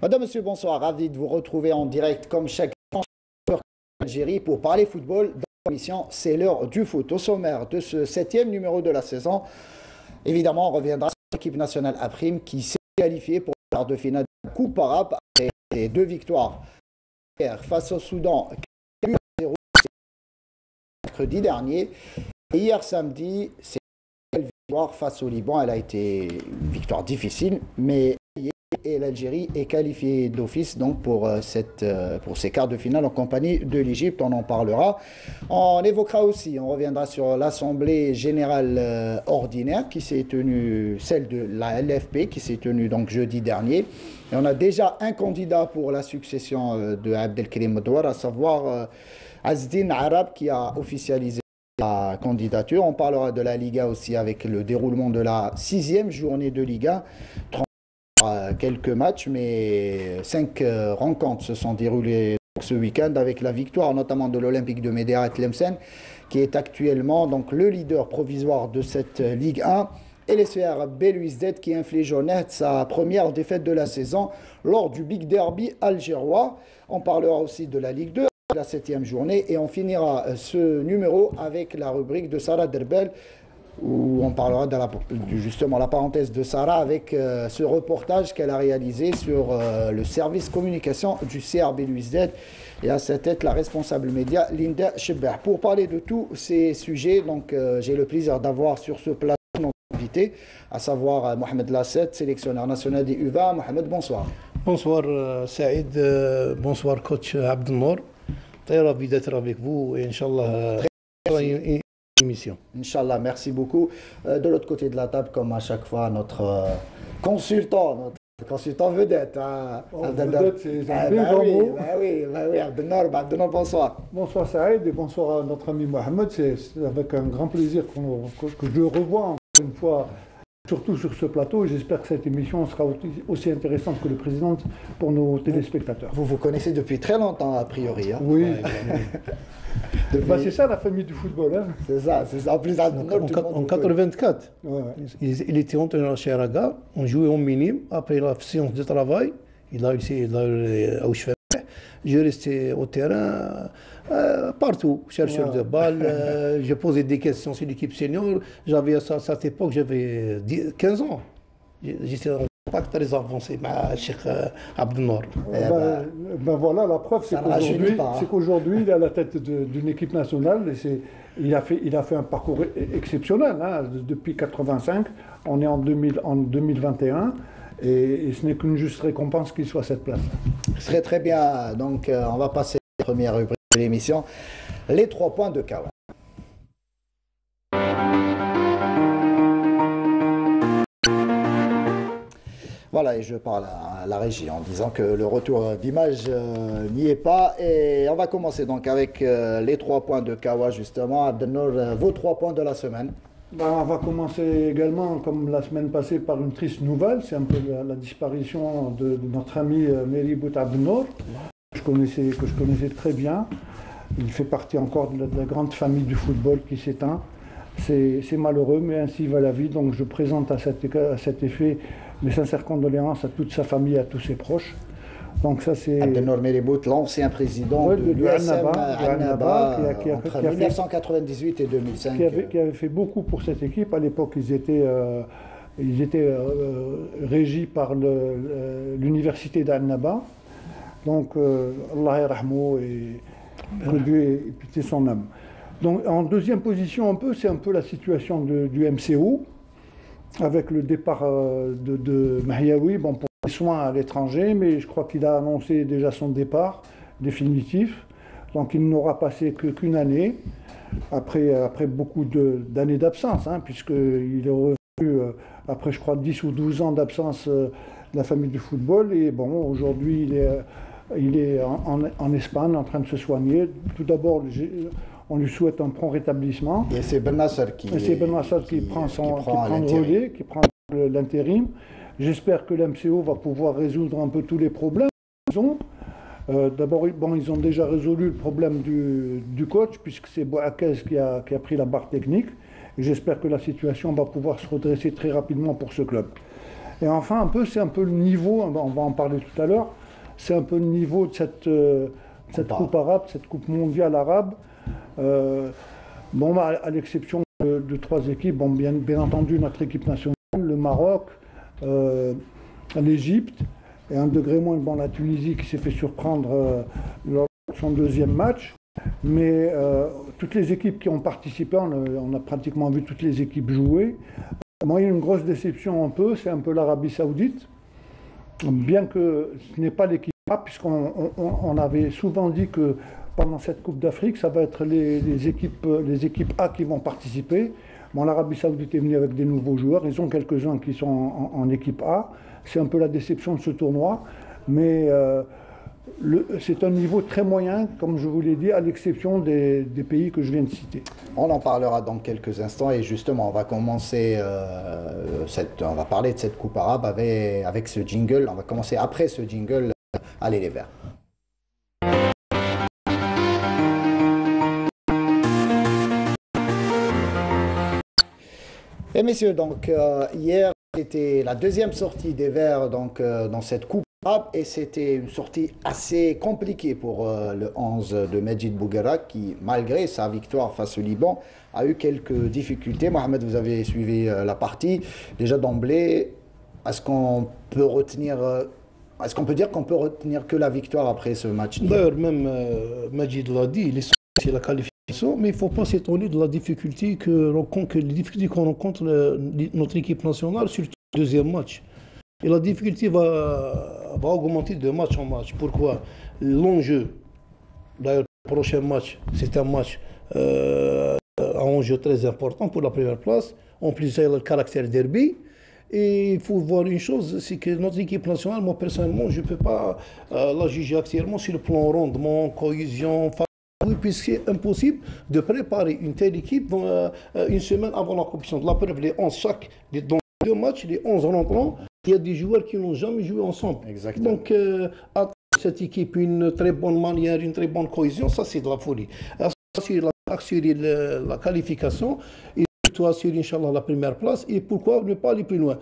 Madame, Monsieur, bonsoir. Ravi de vous retrouver en direct comme chaque jour sur Algérie pour parler football. Dans l'émission, c'est l'heure du foot. Au sommaire de ce 7e numéro de la saison, évidemment, on reviendra sur l'équipe nationale à prime qui s'est qualifiée pour le quart de finale de la Coupe arabe après 2 victoires face au Soudan, 0 mercredi dernier. Et hier samedi, c'est une victoire face au Liban. Elle a été une victoire difficile, mais et l'Algérie est qualifiée d'office donc pour ces quarts de finale en compagnie de l'Égypte. On en parlera. On évoquera aussi, on reviendra sur l'Assemblée générale ordinaire qui s'est tenue, celle de la LFP qui s'est tenue donc jeudi dernier. Et on a déjà un candidat pour la succession de Abdelkrim Medouar, à savoir Azdine Arab qui a officialisé la candidature. On parlera de la Liga aussi avec le déroulement de la 6e journée de Liga. Quelques matchs, mais 5 rencontres se sont déroulées ce week-end avec la victoire notamment de l'Olympique de Médéa Tlemcen qui est actuellement donc le leader provisoire de cette Ligue 1 et l'SR Belouizdad qui inflige au net sa première défaite de la saison lors du Big Derby algérois. On parlera aussi de la Ligue 2, la 7e journée, et on finira ce numéro avec la rubrique de Sarah Derbel où on parlera de justement la parenthèse de Sarah avec ce reportage qu'elle a réalisé sur le service communication du CR Belouizdad et à sa tête la responsable média Linda Chebber. Pour parler de tous ces sujets, donc j'ai le plaisir d'avoir sur ce plateau notre invité, à savoir Mohamed Lasset, sélectionneur national des U20. Mohamed, bonsoir. Bonsoir Saïd, bonsoir coach Abdelnour. Très ravi d'être avec vous et Inch'Allah émission. Inch'Allah, merci beaucoup. De l'autre côté de la table, comme à chaque fois, notre consultant vedette. Hein, vedette, c'est un bien grand mot. Oui, Abdelnour, bonsoir. Bonsoir Saïd et bonsoir à notre ami Mohamed. C'est avec un grand plaisir que je le revois encore une fois, surtout sur ce plateau. J'espère que cette émission sera aussi intéressante que le président pour nos téléspectateurs. Vous connaissez depuis très longtemps, a priori. Hein. Oui. C'est ça la famille du football. Hein. C'est ça. En plus, en 84, il était entraîneur chez Raga. On jouait en minime. Après la séance de travail, je restais au terrain, partout, chercheur de balles. Je posais des questions sur l'équipe senior. J'avais à cette époque, j'avais 15 ans. J'étais pas très avancé, mais Cheikh Abdelnour. Voilà, la preuve, c'est qu'aujourd'hui, il est à la tête d'une équipe nationale. Et il a fait un parcours exceptionnel. Hein, depuis 85, on est en 2021. Et ce n'est qu'une juste récompense qu'il soit à cette place. Très très bien. Donc on va passer à la première rubrique de l'émission, les 3 points de Kawa. Voilà, et je parle à la régie en disant que le retour d'image n'y est pas. Et on va commencer donc avec les 3 points de Kawa, justement. Abdelnour, vos 3 points de la semaine. On va commencer également, comme la semaine passée, par une triste nouvelle. C'est un peu la disparition de notre ami Meri Bout Abdelnour, que je connaissais très bien. Il fait partie encore de la grande famille du football qui s'éteint. C'est malheureux, mais ainsi va la vie. Donc je présente à cet effet mes sincères condoléances à toute sa famille, à tous ses proches. Donc ça c'est Abdelnour Meri Bout, l'ancien président de l'USM Annaba entre 1998 et 2005. Qui avait fait beaucoup pour cette équipe. À l'époque, ils étaient régis par l'université d'Annaba. Donc Allah yarhamou et que Dieu ait pitié son âme. Donc en deuxième position, c'est un peu la situation du MCO, avec le départ de Mahiaoui, pour les soins à l'étranger, mais je crois qu'il a annoncé déjà son départ définitif. Donc il n'aura passé qu'une année, après beaucoup d'années d'absence, hein, puisqu'il est revenu après, je crois, 10 ou 12 ans d'absence de la famille du football. Et bon, aujourd'hui, il est en Espagne en train de se soigner. Tout d'abord, on lui souhaite un prompt rétablissement. Et c'est Ben Nasser qui prend le relais, qui prend l'intérim. J'espère que l'MCO va pouvoir résoudre un peu tous les problèmes qu'ils ont. D'abord, ils ont déjà résolu le problème du coach, puisque c'est Bouakez qui a pris la barre technique. Et j'espère que la situation va pouvoir se redresser très rapidement pour ce club. Et enfin, c'est un peu le niveau, on va en parler tout à l'heure, c'est un peu le niveau de cette coupe arabe, cette coupe mondiale arabe. À l'exception de 3 équipes, bien entendu notre équipe nationale, le Maroc, l'Égypte, et un degré moins, la Tunisie qui s'est fait surprendre lors de son 2e match. Mais toutes les équipes qui ont participé, on a pratiquement vu toutes les équipes jouer. Moi, il y a une grosse déception c'est un peu l'Arabie Saoudite, bien que ce n'est pas l'équipe A, puisqu'on avait souvent dit que pendant cette Coupe d'Afrique, ça va être les équipes A qui vont participer. L'Arabie Saoudite est venue avec des nouveaux joueurs, ils ont quelques-uns qui sont en équipe A. C'est un peu la déception de ce tournoi, mais c'est un niveau très moyen, comme je vous l'ai dit, à l'exception des pays que je viens de citer. On en parlera dans quelques instants et justement, on va commencer, on va parler de cette coupe arabe avec ce jingle. On va commencer après ce jingle. Allez les Verts. Et messieurs, donc hier, c'était la 2e sortie des Verts dans cette coupe arabe et c'était une sortie assez compliquée pour le 11 de Medjid Bouguerak qui, malgré sa victoire face au Liban, a eu quelques difficultés. Mohamed, vous avez suivi la partie. Déjà d'emblée, est-ce qu'on peut dire qu'on peut retenir que la victoire après ce match? D'ailleurs, même Medjid l'a dit, il est sorti la qualification, mais il ne faut pas s'étonner de la difficulté qu'on rencontre notre équipe nationale, surtout le 2e match. Et la difficulté va augmenter de match en match. Pourquoi? L'enjeu, d'ailleurs, le prochain match, c'est un match à enjeu très important pour la première place. En plus, il y a le caractère derby. Et il faut voir une chose, c'est que notre équipe nationale, moi personnellement, je ne peux pas la juger actuellement sur le plan rendement, cohésion, puisque c'est impossible de préparer une telle équipe une semaine avant la compétition. De la preuve, dans 2 matchs, les 11 rentrants, il y a des joueurs qui n'ont jamais joué ensemble. Exactement. Donc, cette équipe, une très bonne manière, une très bonne cohésion, ça c'est de la folie. Assurer la qualification et surtout assurer, Inch'Allah, la première place. Et pourquoi ne pas aller plus loin?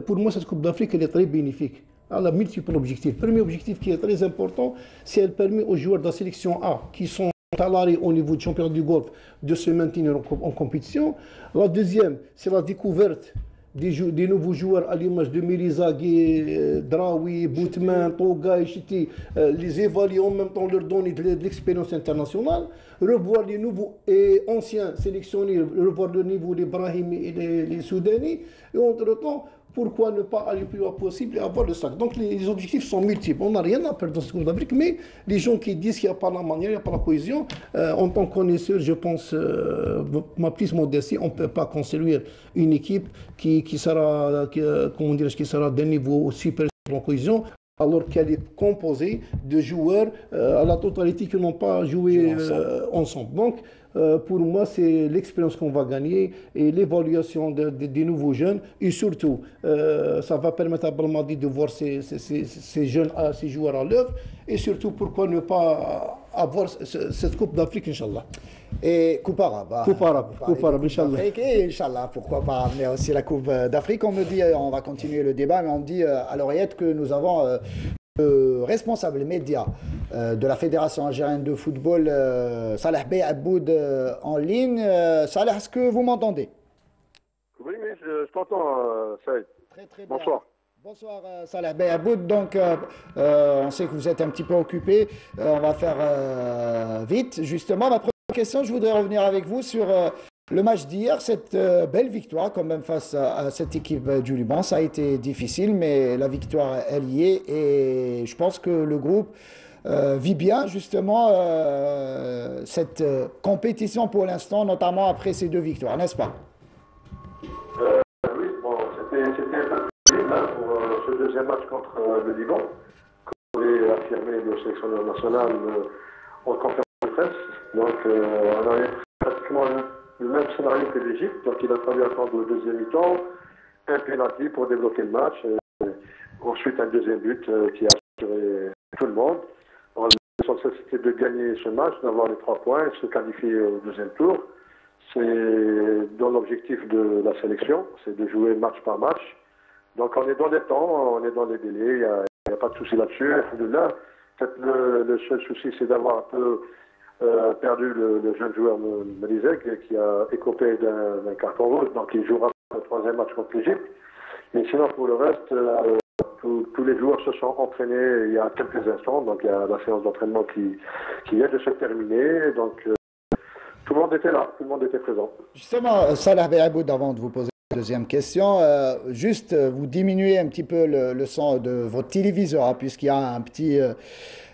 Pour moi, cette Coupe d'Afrique, elle est très bénéfique. Elle a multiples objectifs. Le premier objectif qui est très important, c'est qu'elle permet aux joueurs de la sélection A, qui sont à l'arrêt au niveau du championnat du Golfe, de se maintenir en compétition. La deuxième, c'est la découverte des nouveaux joueurs à l'image de Merizaghi, Draoui, Boutman, Toga, Chiti, les évaluer en même temps, leur donner de l'expérience internationale, revoir les nouveaux et anciens sélectionnés, revoir le niveau des Brahim et les Soudanais, et entre-temps, pourquoi ne pas aller plus loin possible et avoir le sac? Donc les objectifs sont multiples. On n'a rien à perdre dans cette Coupe d'Afrique, mais les gens qui disent qu'il n'y a pas la manière, il n'y a pas la cohésion, en tant que connaisseur, je pense, ma petite modestie, on ne peut pas construire une équipe qui sera d'un niveau supérieur en cohésion, alors qu'elle est composée de joueurs à la totalité qui n'ont pas joué ensemble. Donc, pour moi, c'est l'expérience qu'on va gagner et l'évaluation des nouveaux jeunes. Et surtout, ça va permettre à Belmadi de voir ces joueurs à l'œuvre. Et surtout, pourquoi ne pas avoir cette Coupe d'Afrique, Inch'Allah. Et Coupe arabe. Coupe arabe, Inch'Allah. Et Inch'Allah, pourquoi pas amener aussi la Coupe d'Afrique. On me dit, on va continuer le débat, mais on me dit à l'oreillette que nous avons le responsable média de la Fédération algérienne de football, Salah Bey Aboud, en ligne. Salah, est-ce que vous m'entendez? Oui, mais je t'entends, Saïd. Très très bien. Bonsoir. Bonsoir Salah Bey Aboud. Donc, on sait que vous êtes un petit peu occupé. On va faire vite. Justement, ma première question, je voudrais revenir avec vous sur le match d'hier, cette belle victoire quand même face à cette équipe du Liban. Ça a été difficile, mais la victoire, elle y est. Et je pense que le groupe vit bien justement cette compétition pour l'instant, notamment après ces 2 victoires, n'est-ce pas? Oui, bon, c'était un peu difficile pour ce deuxième match contre le Liban. Comme l'avait affirmé le sélectionneur national en conférence de presse. Donc, on avait pratiquement le même scénario que l'Égypte. Donc, il a fallu attendre le deuxième mi-temps, un penalty pour débloquer le match. Ensuite, un deuxième but qui a assuré tout le monde. L'essentiel, c'était de gagner ce match, d'avoir les 3 points et se qualifier au deuxième tour. C'est dans l'objectif de la sélection, c'est de jouer match par match. Donc on est dans les temps, on est dans les délais, il n'y a pas de souci là-dessus. Alhamdoulilah. Peut-être le seul souci, c'est d'avoir un peu perdu le jeune joueur Malizek qui a écopé d'un carton rouge, donc il jouera le troisième match contre l'Égypte. Mais sinon, pour le reste, tous les joueurs se sont entraînés il y a quelques instants, donc il y a la séance d'entraînement qui vient de se terminer, donc tout le monde était là, tout le monde était présent. Justement, Salah Beaboud, avant de vous poser la deuxième question, juste vous diminuez un petit peu le son de votre téléviseur, hein, puisqu'il y a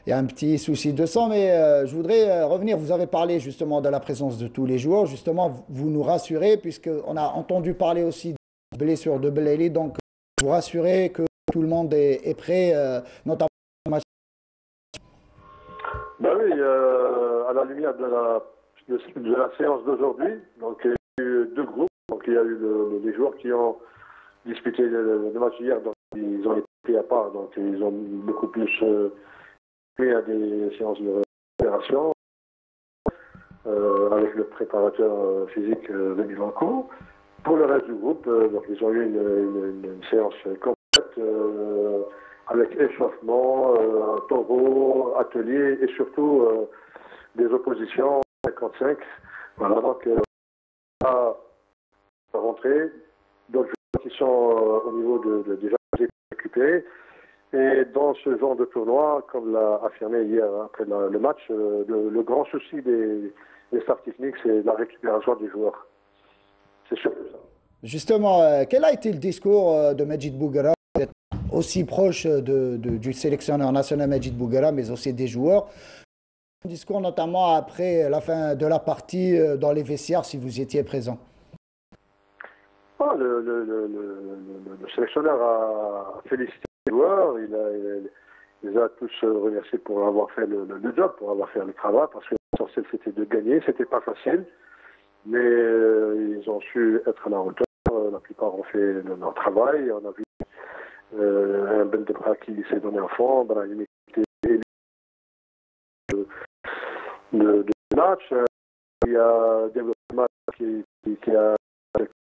il y a un petit souci de son, mais je voudrais revenir. Vous avez parlé justement de la présence de tous les joueurs. Justement, vous nous rassurez, puisqu'on a entendu parler aussi de blessures de Belali, donc vous rassurez que tout le monde est prêt, notamment au match. Ben oui, à la lumière de la séance d'aujourd'hui, donc il y a eu deux groupes. Donc il y a eu les joueurs qui ont disputé le match hier, donc ils ont été pris à part, donc ils ont beaucoup plus pris à des séances de récupération avec le préparateur physique Rémi Lancourt. Pour le reste du groupe, donc ils ont eu une séance complète avec échauffement, taureau, atelier et surtout des oppositions 55. Voilà, donc à rentrer, d'autres joueurs qui sont au niveau déjà récupérés. Et dans ce genre de tournoi, comme l'a affirmé hier après le match, le grand souci des staffs techniques, c'est la récupération des joueurs. C'est sûr que ça. Justement, quel a été le discours de Majid Bouguera, d'être aussi proche du sélectionneur national Majid Bouguera, mais aussi des joueurs? Un discours notamment après la fin de la partie dans les vestiaires, si vous étiez présent. Le sélectionneur a félicité les joueurs, il les a tous remerciés pour avoir fait le job, pour avoir fait le travail, parce que l'essentiel c'était de gagner, c'était pas facile, mais ils ont su être à la hauteur, la plupart ont fait leur travail, on a vu un Ben Debra qui s'est donné à fond, Brahim qui était élu de match, il y a développé un match qui a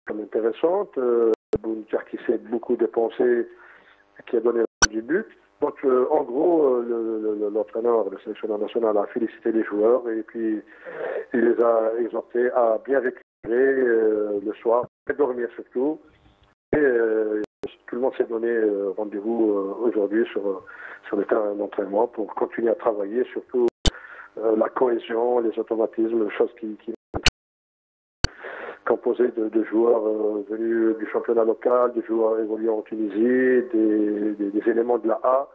comme intéressante, Bountia qui s'est beaucoup dépensé, qui a donné du but. Donc en gros, l'entraîneur, le sélectionneur national a félicité les joueurs et puis il les a exhortés à bien récupérer le soir, et dormir surtout. Et tout le monde s'est donné rendez-vous aujourd'hui sur le terrain d'entraînement pour continuer à travailler, surtout la cohésion, les automatismes, choses qui composé de joueurs venus du championnat local, des joueurs évoluant en Tunisie, des éléments de la A.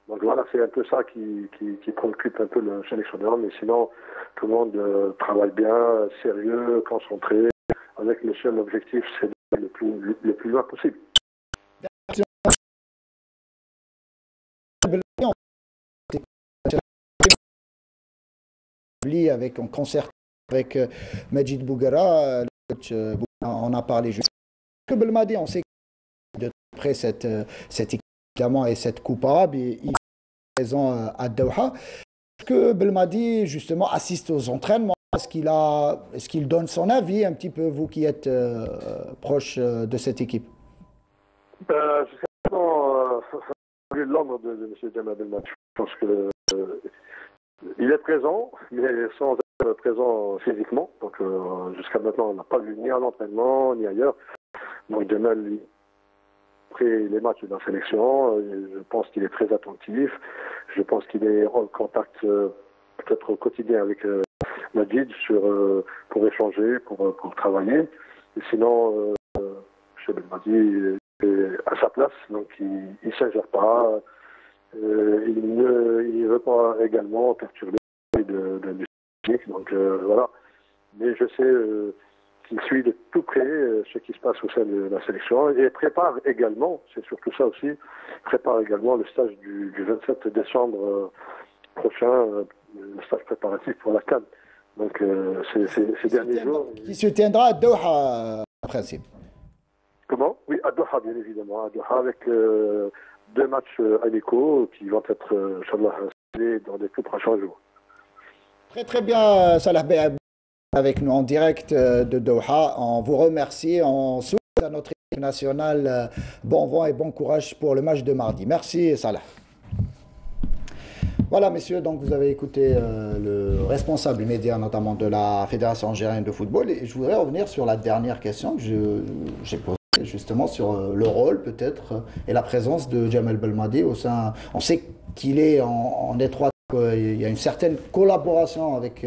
Donc voilà, c'est un peu ça qui préoccupe un peu le sélectionneur, mais sinon tout le monde travaille bien, sérieux, concentré, avec le seul objectif, c'est d'aller le plus loin possible. Avec un concert avec Majid Bouguera, on a parlé juste que Belmadi, on sait que de près cette équipe évidemment et cette coupe arabe, il est présent à Doha. Est-ce que Belmadi justement assiste aux entraînements? Est-ce qu'il donne son avis un petit peu, vous qui êtes proche de cette équipe? Jusqu'à maintenant, l'ombre de M. Jamal Belmadi. Je pense que il est présent, mais sans être présent physiquement. Donc jusqu'à maintenant, on n'a pas vu ni à l'entraînement, ni ailleurs. Donc Jamal, après les matchs de la sélection, je pense qu'il est très attentif. Je pense qu'il est en contact peut-être au quotidien avec Majid pour échanger, pour travailler. Et sinon, M. Belmadi est à sa place, donc il ne s'ingère pas. Il ne veut pas également perturber de musique, donc voilà. Mais je sais qu'il suit de tout près ce qui se passe au sein de la sélection et prépare également, c'est surtout ça aussi, prépare également le stage du 27 décembre prochain, le stage préparatif pour la CAN. Donc ces derniers jours... Qui se tiendra à Doha, en principe. Comment? Oui, à Doha, bien évidemment, à Doha, avec... deux matchs amicaux qui vont être, Inch'Allah, installés dans les tout prochains jours. Très très bien, Salah Beaboud avec nous en direct de Doha. On vous remercie, on souhaite à notre équipe nationale. Bon vent et bon courage pour le match de mardi. Merci Salah. Voilà, messieurs, donc vous avez écouté le responsable immédiat, notamment de la Fédération algérienne de football. Et je voudrais revenir sur la dernière question que j'ai posée, justement, sur le rôle, peut-être, et la présence de Jamel Belmadi au sein. On sait qu'il est en étroite. Il y a une certaine collaboration avec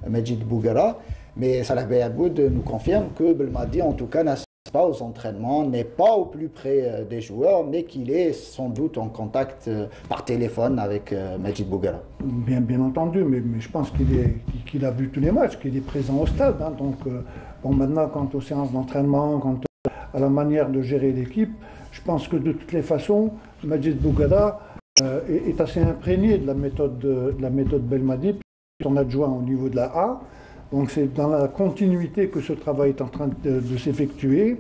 Majid Bouguera, mais Salah Beyaboud nous confirme que Belmadi, en tout cas, n'assiste pas aux entraînements, n'est pas au plus près des joueurs, mais qu'il est sans doute en contact par téléphone avec Majid Bouguera. Bien entendu, mais je pense qu'il a vu tous les matchs, qu'il est présent au stade. Hein, donc, bon, maintenant, quant aux séances d'entraînement, quant à la manière de gérer l'équipe, je pense que de toutes les façons, Majid Bouguera est assez imprégné de la méthode Belmadi, son adjoint au niveau de la A. Donc c'est dans la continuité que ce travail est en train de s'effectuer.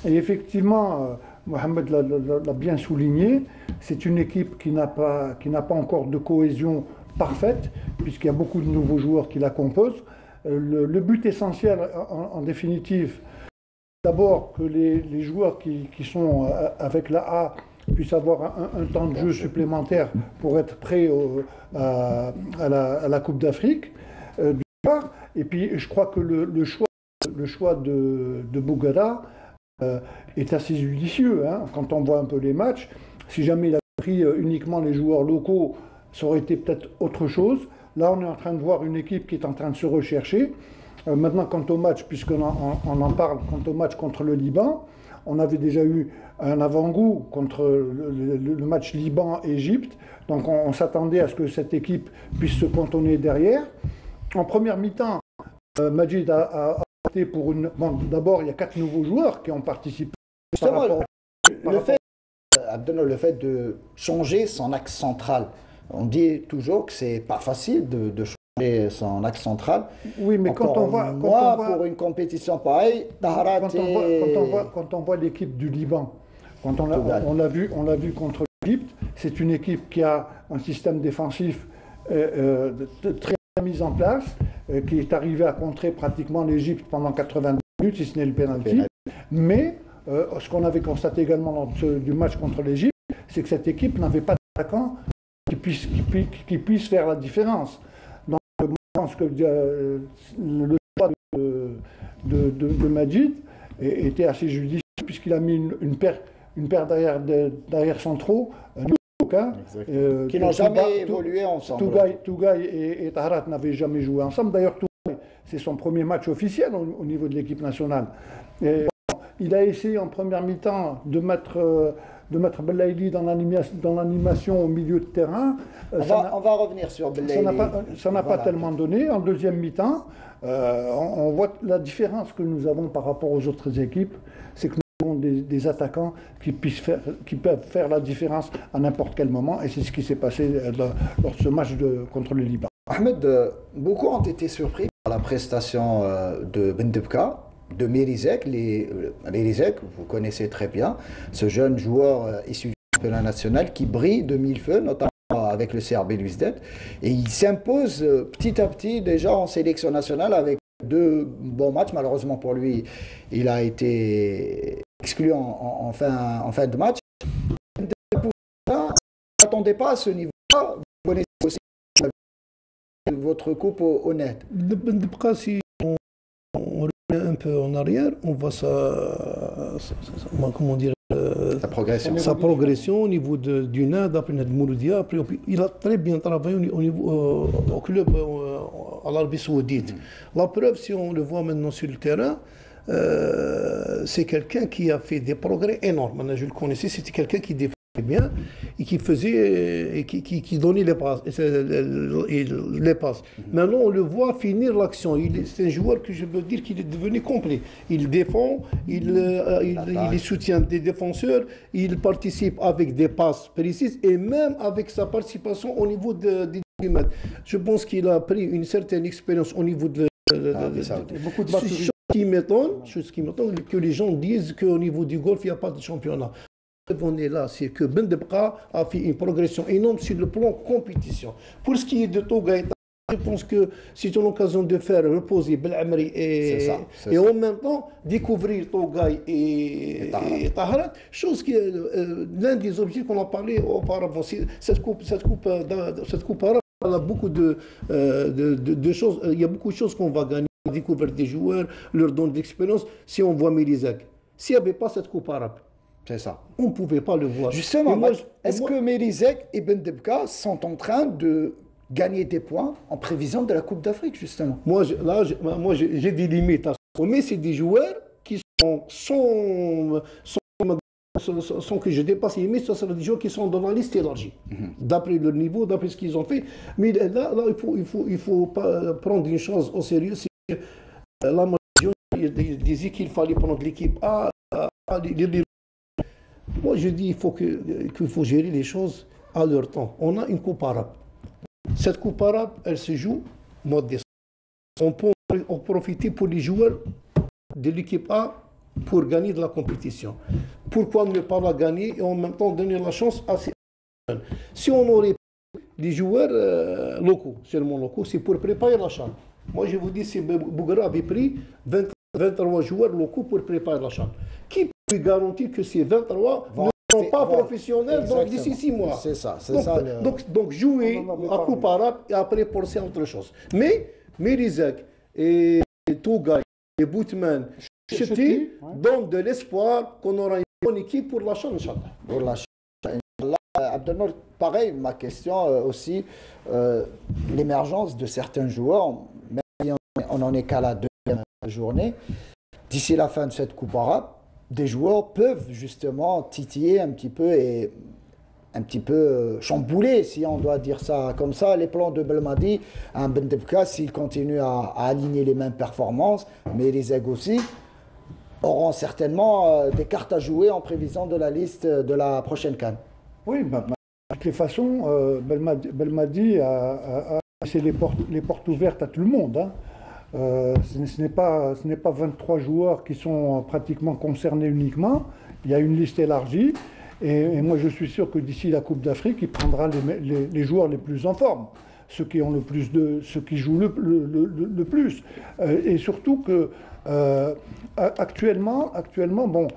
Et effectivement, Mohamed l'a bien souligné, c'est une équipe qui n'a pas encore de cohésion parfaite, puisqu'il y a beaucoup de nouveaux joueurs qui la composent. Le but essentiel, en définitive, d'abord que les joueurs qui sont avec la A puissent avoir un temps de jeu supplémentaire pour être prêts à la Coupe d'Afrique. Et puis, je crois que le choix de Bouguera est assez judicieux. Hein. Quand on voit un peu les matchs, si jamais il avait pris uniquement les joueurs locaux, ça aurait été peut-être autre chose. Là, on est en train de voir une équipe qui est en train de se rechercher. Maintenant, quant au match, puisqu'on en parle, quant au match contre le Liban, on avait déjà eu un avant-goût contre le match Liban-Égypte. Donc, on s'attendait à ce que cette équipe puisse se cantonner derrière. En première mi-temps, Majid a opté pour une. Bon, d'abord, il y a 4 nouveaux joueurs qui ont participé. Justement, le fait de changer son axe central. On dit toujours que c'est pas facile de changer son axe central. Oui, mais encore quand on voit. Pour une compétition pareille, quand on voit l'équipe du Liban, quand on l'a vu contre l'Égypte, c'est une équipe qui a un système défensif très mis en place, qui est arrivé à contrer pratiquement l'Égypte pendant 90 minutes, si ce n'est le pénalty. Mais ce qu'on avait constaté également lors du match contre l'Égypte, c'est que cette équipe n'avait pas d'attaquant qui puisse faire la différence. Donc je pense que le choix de Majid était assez judicieux, puisqu'il a mis une paire derrière centraux. Qui n'ont jamais évolué ensemble. Tougaï et Taharat n'avaient jamais joué ensemble. D'ailleurs, Tougaï, c'est son premier match officiel au niveau de l'équipe nationale. Et, il a essayé en première mi-temps de mettre Belaïli dans l'animation au milieu de terrain. On va revenir sur Belaïli. Ça n'a pas tellement donné. En deuxième mi-temps, on voit la différence que nous avons par rapport aux autres équipes. C'est que des attaquants qui peuvent faire la différence à n'importe quel moment, et c'est ce qui s'est passé lors de ce match contre le Liban. Ahmed, beaucoup ont été surpris par la prestation de Bendebka, de Mérizek. Mérizek, vous connaissez très bien, ce jeune joueur issu du championnat national qui brille de mille feux, notamment avec le CR Belouizdad, et il s'impose petit à petit déjà en sélection nationale avec 2 bons matchs. Malheureusement pour lui, il a été exclu en fin de match. Vous n'attendez pas à ce niveau-là. Vous connaissez aussi votre coupe honnête. Si on revient un peu en arrière, on voit comment dire, sa progression au niveau du NAD, après Nad Mouloudia. Après, il a très bien travaillé au club à l'Arabie Saoudite. La preuve, si on le voit maintenant sur le terrain, c'est quelqu'un qui a fait des progrès énormes. Je le connaissais, c'était quelqu'un qui défendait bien et qui faisait et qui donnait les passes. Maintenant, on le voit finir l'action. C'est un joueur que je peux dire qu'il est devenu complet. Il défend, il soutient des défenseurs, il participe avec des passes précises et même avec sa participation au niveau des matchs. Je pense qu'il a pris une certaine expérience au niveau de beaucoup de maturité. Chose qui m'étonne, que les gens disent qu'au niveau du golf, il n'y a pas de championnat. On est là, c'est que Bendebka a fait une progression énorme sur le plan compétition. Pour ce qui est de Tougaï, Je pense que c'est une occasion de faire reposer Belhamri et en même temps découvrir Tougaï et Taharat, chose qui est l'un des objets qu'on a parlé auparavant. Cette coupe arabe, elle a beaucoup de choses, il y a beaucoup de choses qu'on va gagner, découvrir des joueurs, leur don d'expérience, si on voit Mérizag. S'il n'y avait pas cette coupe arabe, c'est ça. On ne pouvait pas le voir. Justement, est-ce que Mérizag et Ben Debka sont en train de gagner des points en prévision de la Coupe d'Afrique, justement? Moi, j'ai des limites. Mais c'est des joueurs qui sont que je dépasse les limites, ce sont des joueurs qui sont dans la liste élargie, d'après leur niveau, d'après ce qu'ils ont fait. Mais là il faut pas prendre une chose au sérieux. C'est que la majorité disait qu'il fallait prendre l'équipe A. Moi, je dis qu'il faut gérer les choses à leur temps. On a une coupe arabe. Cette coupe arabe, elle se joue au mois de décembre. On peut en profiter pour les joueurs de l'équipe A pour gagner de la compétition. Pourquoi ne pas la gagner et en même temps donner la chance à ces jeunes? Si on aurait des joueurs locaux, seulement locaux, c'est pour préparer la CHAN. Moi, je vous dis, si Bougra avait pris 23 joueurs locaux pour préparer la CHAN, qui peut garantir que ces 23 ne sont pas professionnels d'ici 6 mois? C'est ça. Donc jouer à Coupe arabe et après penser à autre chose. Mais Mérizag et Tougaï et Boutman donnent de l'espoir qu'on aura une bonne équipe pour la CHAN, Inch'Allah. Pour la CHAN, Inch'Allah. Abdelnour, pareil, ma question aussi, l'émergence de certains joueurs, même si on n'en est qu'à la deuxième journée, d'ici la fin de cette Coupe arabe, des joueurs peuvent justement titiller un petit peu et un petit peu chambouler, si on doit dire ça comme ça, les plans de Belmadi. Un Ben Debka, s'il continue à aligner les mêmes performances, mais les aigues aussi, auront certainement des cartes à jouer en prévision de la liste de la prochaine CAN. Oui, de toutes les façons, Belmadi a laissé les portes ouvertes à tout le monde. Hein. Ce n'est pas 23 joueurs qui sont pratiquement concernés uniquement. Il y a une liste élargie. Et moi, je suis sûr que d'ici la Coupe d'Afrique, il prendra les joueurs les plus en forme, ceux qui jouent le plus. Et surtout que actuellement, bon,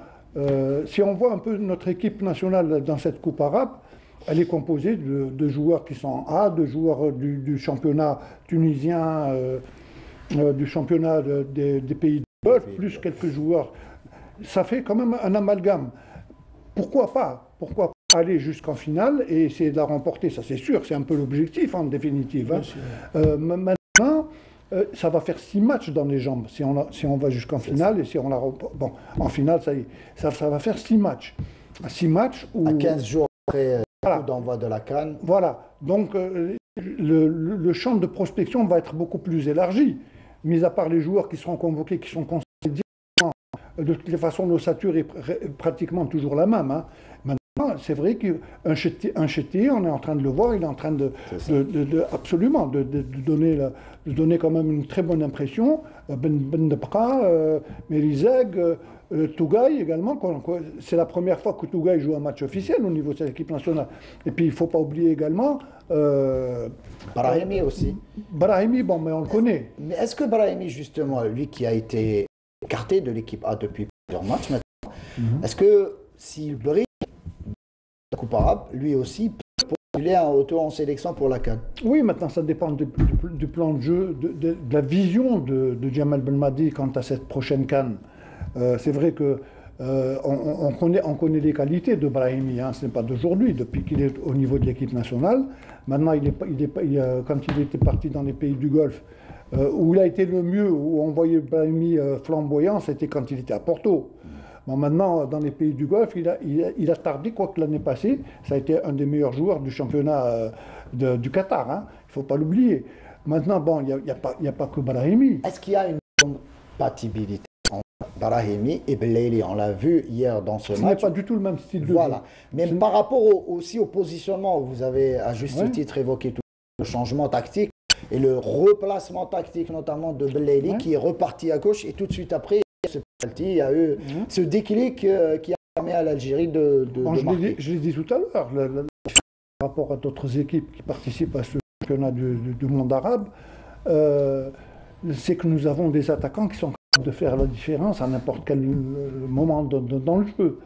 si on voit un peu notre équipe nationale dans cette Coupe arabe, elle est composée de joueurs qui sont A, de joueurs du championnat tunisien, du championnat des pays du Golfe, plus quelques joueurs. Ça fait quand même un amalgame. Pourquoi pas aller jusqu'en finale et essayer de la remporter? Ça, c'est sûr, c'est un peu l'objectif en définitive. Hein. Maintenant, ça va faire 6 matchs dans les jambes si on va jusqu'en finale et si on la remporte. Bon, en finale, ça va faire 6 matchs. 6 matchs où... À 15 jours après le coup d'envoi de la CAN. Voilà. Donc, le champ de prospection va être beaucoup plus élargi. Mis à part les joueurs qui seront convoqués, qui sont considérés directement. De toutes les façons, l'ossature est pratiquement toujours la même. Hein. Maintenant, c'est vrai qu'un Chétier, on est en train de le voir, il est en train de donner quand même une très bonne impression. Ben Debka, Mérizag, Tougaï également. C'est la première fois que Tougaï joue un match officiel au niveau de cette équipe nationale. Et puis, il ne faut pas oublier également... Brahimi aussi. Brahimi, bon, mais on le connaît. Mais est-ce que Brahimi, justement, lui qui a été écarté de l'équipe A depuis plusieurs matchs maintenant, est-ce que s'il brille la Coupe arabe, lui aussi peut postuler un retour en sélection pour la CAN? Oui, maintenant ça dépend du plan de jeu, de la vision de Djemal Belmadi quant à cette prochaine CAN. C'est vrai que on connaît les qualités de Brahimi, hein, ce n'est pas d'aujourd'hui, depuis qu'il est au niveau de l'équipe nationale. Maintenant, quand il était parti dans les pays du Golfe, où il a été le mieux, où on voyait Brahimi flamboyant, c'était quand il était à Porto. Bon, maintenant, dans les pays du Golfe, il a tardé, quoique l'année passée, ça a été un des meilleurs joueurs du championnat du Qatar, hein, il ne faut pas l'oublier. Maintenant, bon, il n'y a pas que Brahimi. Est-ce qu'il y a une compatibilité entre Brahimi et Belaïli? On l'a vu hier dans ce match. Ce n'est pas du tout le même style de jeu. Voilà. Mais par rapport aussi au positionnement, vous avez à juste titre évoqué tout le changement tactique et le replacement tactique notamment de Belaïli qui est reparti à gauche et tout de suite après, ce penalty, il y a eu ce déclic qui a permis à l'Algérie de marquer. Je l'ai dit tout à l'heure, par rapport à d'autres équipes qui participent à ce championnat du monde arabe, c'est que nous avons des attaquants qui sont capables de faire la différence à n'importe quel moment dans le jeu.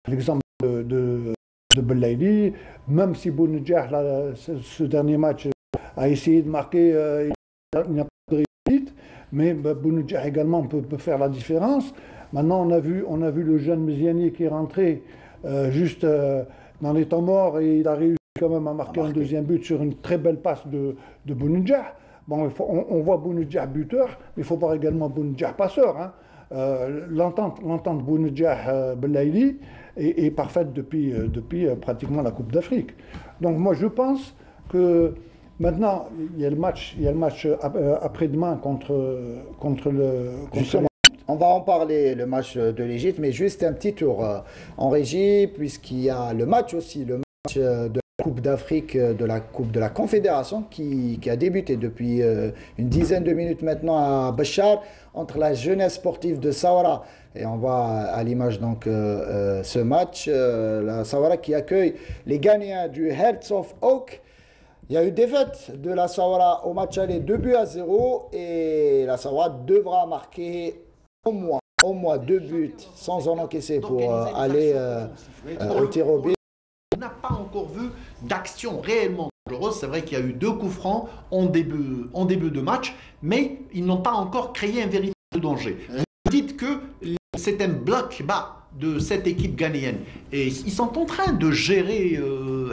L'exemple de Belaïli, même si Bounedjah, ce dernier match, a essayé de marquer, il n'y a pas de réussite, mais Bounedjah également peut faire la différence. Maintenant, on a vu le jeune Mziani qui est rentré juste dans les temps morts et il a réussi quand même à marquer un deuxième but sur une très belle passe de Bounedjah. Bon, on voit Bounedjah buteur, mais il faut voir également Bounedjah passeur. Hein. L'entente Bounedjah-Belaïli est parfaite depuis pratiquement la Coupe d'Afrique. Donc moi je pense que maintenant il y a le match après-demain contre le. Justement, on va en parler, le match de l'Égypte, mais juste un petit tour en régie, puisqu'il y a le match aussi, le match de la Coupe d'Afrique, de la Coupe de la Confédération, qui a débuté depuis une dizaine de minutes maintenant à Béchar, entre la jeunesse sportive de Sawara. Et on voit à l'image donc ce match, la Sawara qui accueille les Ghanéens du Hearts of Oak. Il y a eu défaite de la Sawara au match aller 2-0 et la Sawara devra marquer au moins 2 buts sans en encaisser pour aller au tir au but. On n'a pas encore vu d'action réellement dangereuse. C'est vrai qu'il y a eu 2 coups francs en début de match, mais ils n'ont pas encore créé un véritable danger. Vous dites que c'est un bloc bas de cette équipe ghanéenne. Et ils sont en train de gérer,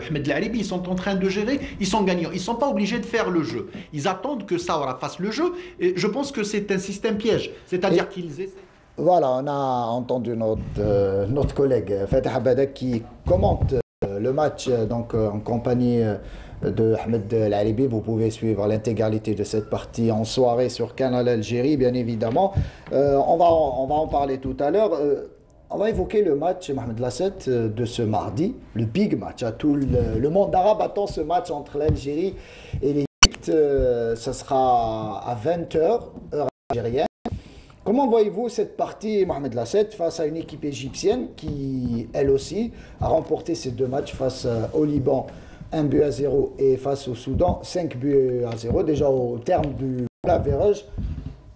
Ahmed Laribi, ils sont en train de gérer, ils sont gagnants. Ils ne sont pas obligés de faire le jeu. Ils attendent que Sawara fasse le jeu. Et je pense que c'est un système piège. C'est-à-dire qu'ils essaient... Voilà, on a entendu notre collègue Fatah Abada qui commente le match donc, en compagnie de Ahmed Laribi. Vous pouvez suivre l'intégralité de cette partie en soirée sur Canal Algérie, bien évidemment. On va en parler tout à l'heure. On va évoquer le match, Mohamed Lasset, de ce mardi, le big match. Tout le monde arabe attend ce match entre l'Algérie et l'Égypte. Ça sera à 20h, heure algérienne. Comment voyez-vous cette partie, Mohamed Lasset, face à une équipe égyptienne qui, elle aussi, a remporté ces 2 matchs face au Liban, 1-0 et face au Soudan, 5-0. Déjà au terme du average,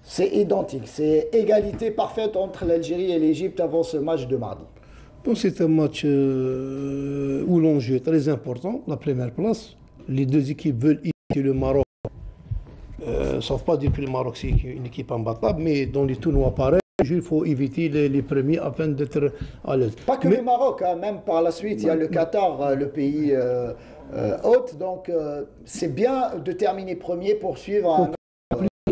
c'est identique, c'est égalité parfaite entre l'Algérie et l'Égypte avant ce match de mardi. Bon, c'est un match où l'enjeu est très important, la première place. Les 2 équipes veulent éviter le Maroc. Sauf pas dire que le Maroc c'est une équipe imbattable, mais dans les tournois pareils, il faut éviter les premiers afin d'être à l'aise. Pas que le Maroc, hein, même par la suite, il y a le Qatar, le pays hôte, donc c'est bien de terminer premier pour suivre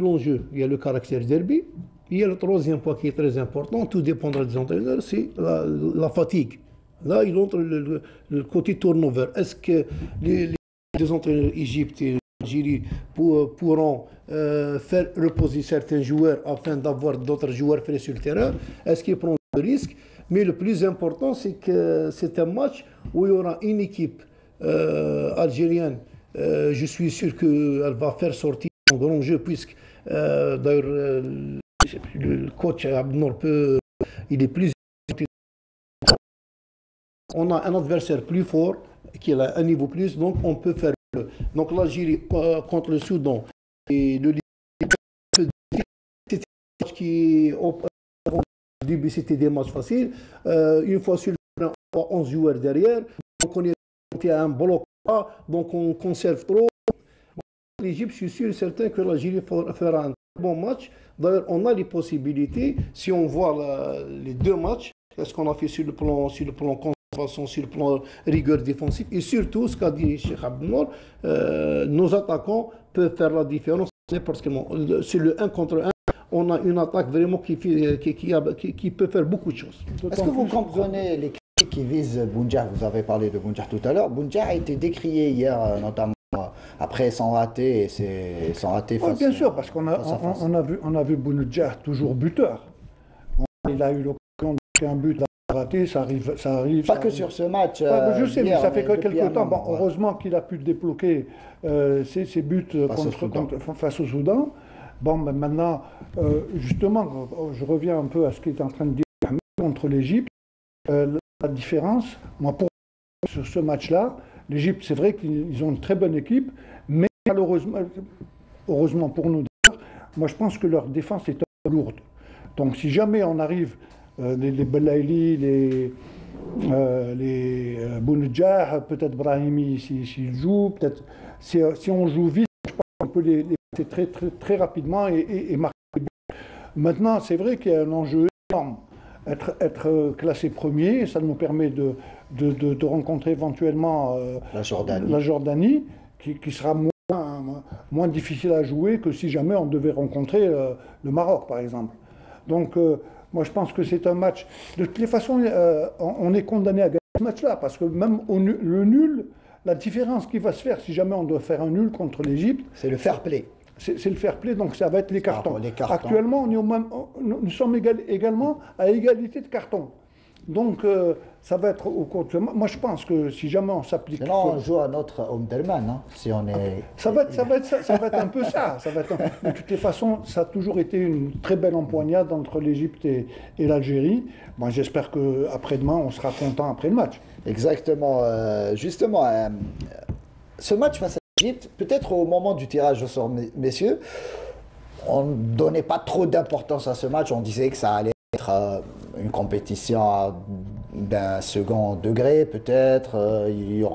l'enjeu. Il y a le caractère derby. Il y a le 3e point qui est très important. Tout dépendra des entraîneurs, c'est la fatigue. Là, il entre le côté turnover. Est-ce que les 2 entraîneurs Égypte et Algérie pourront faire reposer certains joueurs afin d'avoir d'autres joueurs frais sur le terrain? Est-ce qu'ils prennent le risque? Mais le plus important, c'est que c'est un match où il y aura une équipe algérienne. Je suis sûr qu'elle va faire sortir un grand jeu, puisque d'ailleurs le coach Abdenour il est plus. On a un adversaire plus fort qui a un niveau plus, donc on peut faire. Donc l'Algérie contre le Soudan et le Liban, c'était des matchs qui au début c'était des matchs faciles. Une fois sur le terrain, on a 11 joueurs derrière, donc on est à un bloc bas, donc on conserve trop. L'Égypte, je suis sûr et certain que l'Algérie fera un bon match. D'ailleurs, on a les possibilités, si on voit les 2 matchs, ce qu'on a fait sur le plan concentration, sur le plan rigueur défensif, et surtout, ce qu'a dit Cheikh Abdenour, nos attaquants peuvent faire la différence. Parce que sur le 1 contre 1, on a une attaque vraiment qui peut faire beaucoup de choses. Est-ce que vous comprenez les critiques qui visent Bounedjah? Vous avez parlé de Bounedjah tout à l'heure. Bounedjah a été décrié hier, notamment après son raté et son raté face. Oui, bien sûr, parce qu'on a vu Bounedjah toujours buteur. Il a eu l'occasion de faire un but raté, ça arrive. Pas que sur ce match. Je sais, mais ça fait que quelques temps. Bon, heureusement qu'il a pu débloquer ses buts face au Soudan. Bon, mais maintenant, justement, je reviens un peu à ce qu'il est en train de dire contre l'Égypte. La différence, moi, pour sur ce match-là, l'Égypte, c'est vrai qu'ils ont une très bonne équipe, mais malheureusement, heureusement pour nous, moi je pense que leur défense est un peu lourde. Donc si jamais on arrive, les Belaïli, les Bounedjah, peut-être Brahimi s'il joue, peut-être si on joue vite, je pense qu'on peut les passer très rapidement et marquer. Maintenant, c'est vrai qu'il y a un enjeu énorme. Être classé premier, ça nous permet de rencontrer éventuellement la Jordanie qui sera moins difficile à jouer que si jamais on devait rencontrer le Maroc, par exemple. Donc, moi, je pense que c'est un match. De toutes les façons, on est condamné à gagner ce match-là, parce que même le nul, la différence qui va se faire si jamais on doit faire un nul contre l'Égypte, c'est le fair play. C'est le fair play, donc ça va être les cartons. Les cartons. Actuellement, nous sommes également à égalité de cartons. Donc, ça va être au compte. Moi, je pense que si jamais on s'applique. Sinon, on joue à notre Omdurman, hein, si on est. Ça va être un peu ça. De toutes les façons, ça a toujours été une très belle empoignade entre l'Égypte et l'Algérie. Bon, j'espère qu'après-demain, on sera content après le match. Exactement. Justement, ce match face à l'Égypte, peut-être au moment du tirage au sort, messieurs, on ne donnait pas trop d'importance à ce match. On disait que ça allait être une compétition d'un second degré, peut-être. Il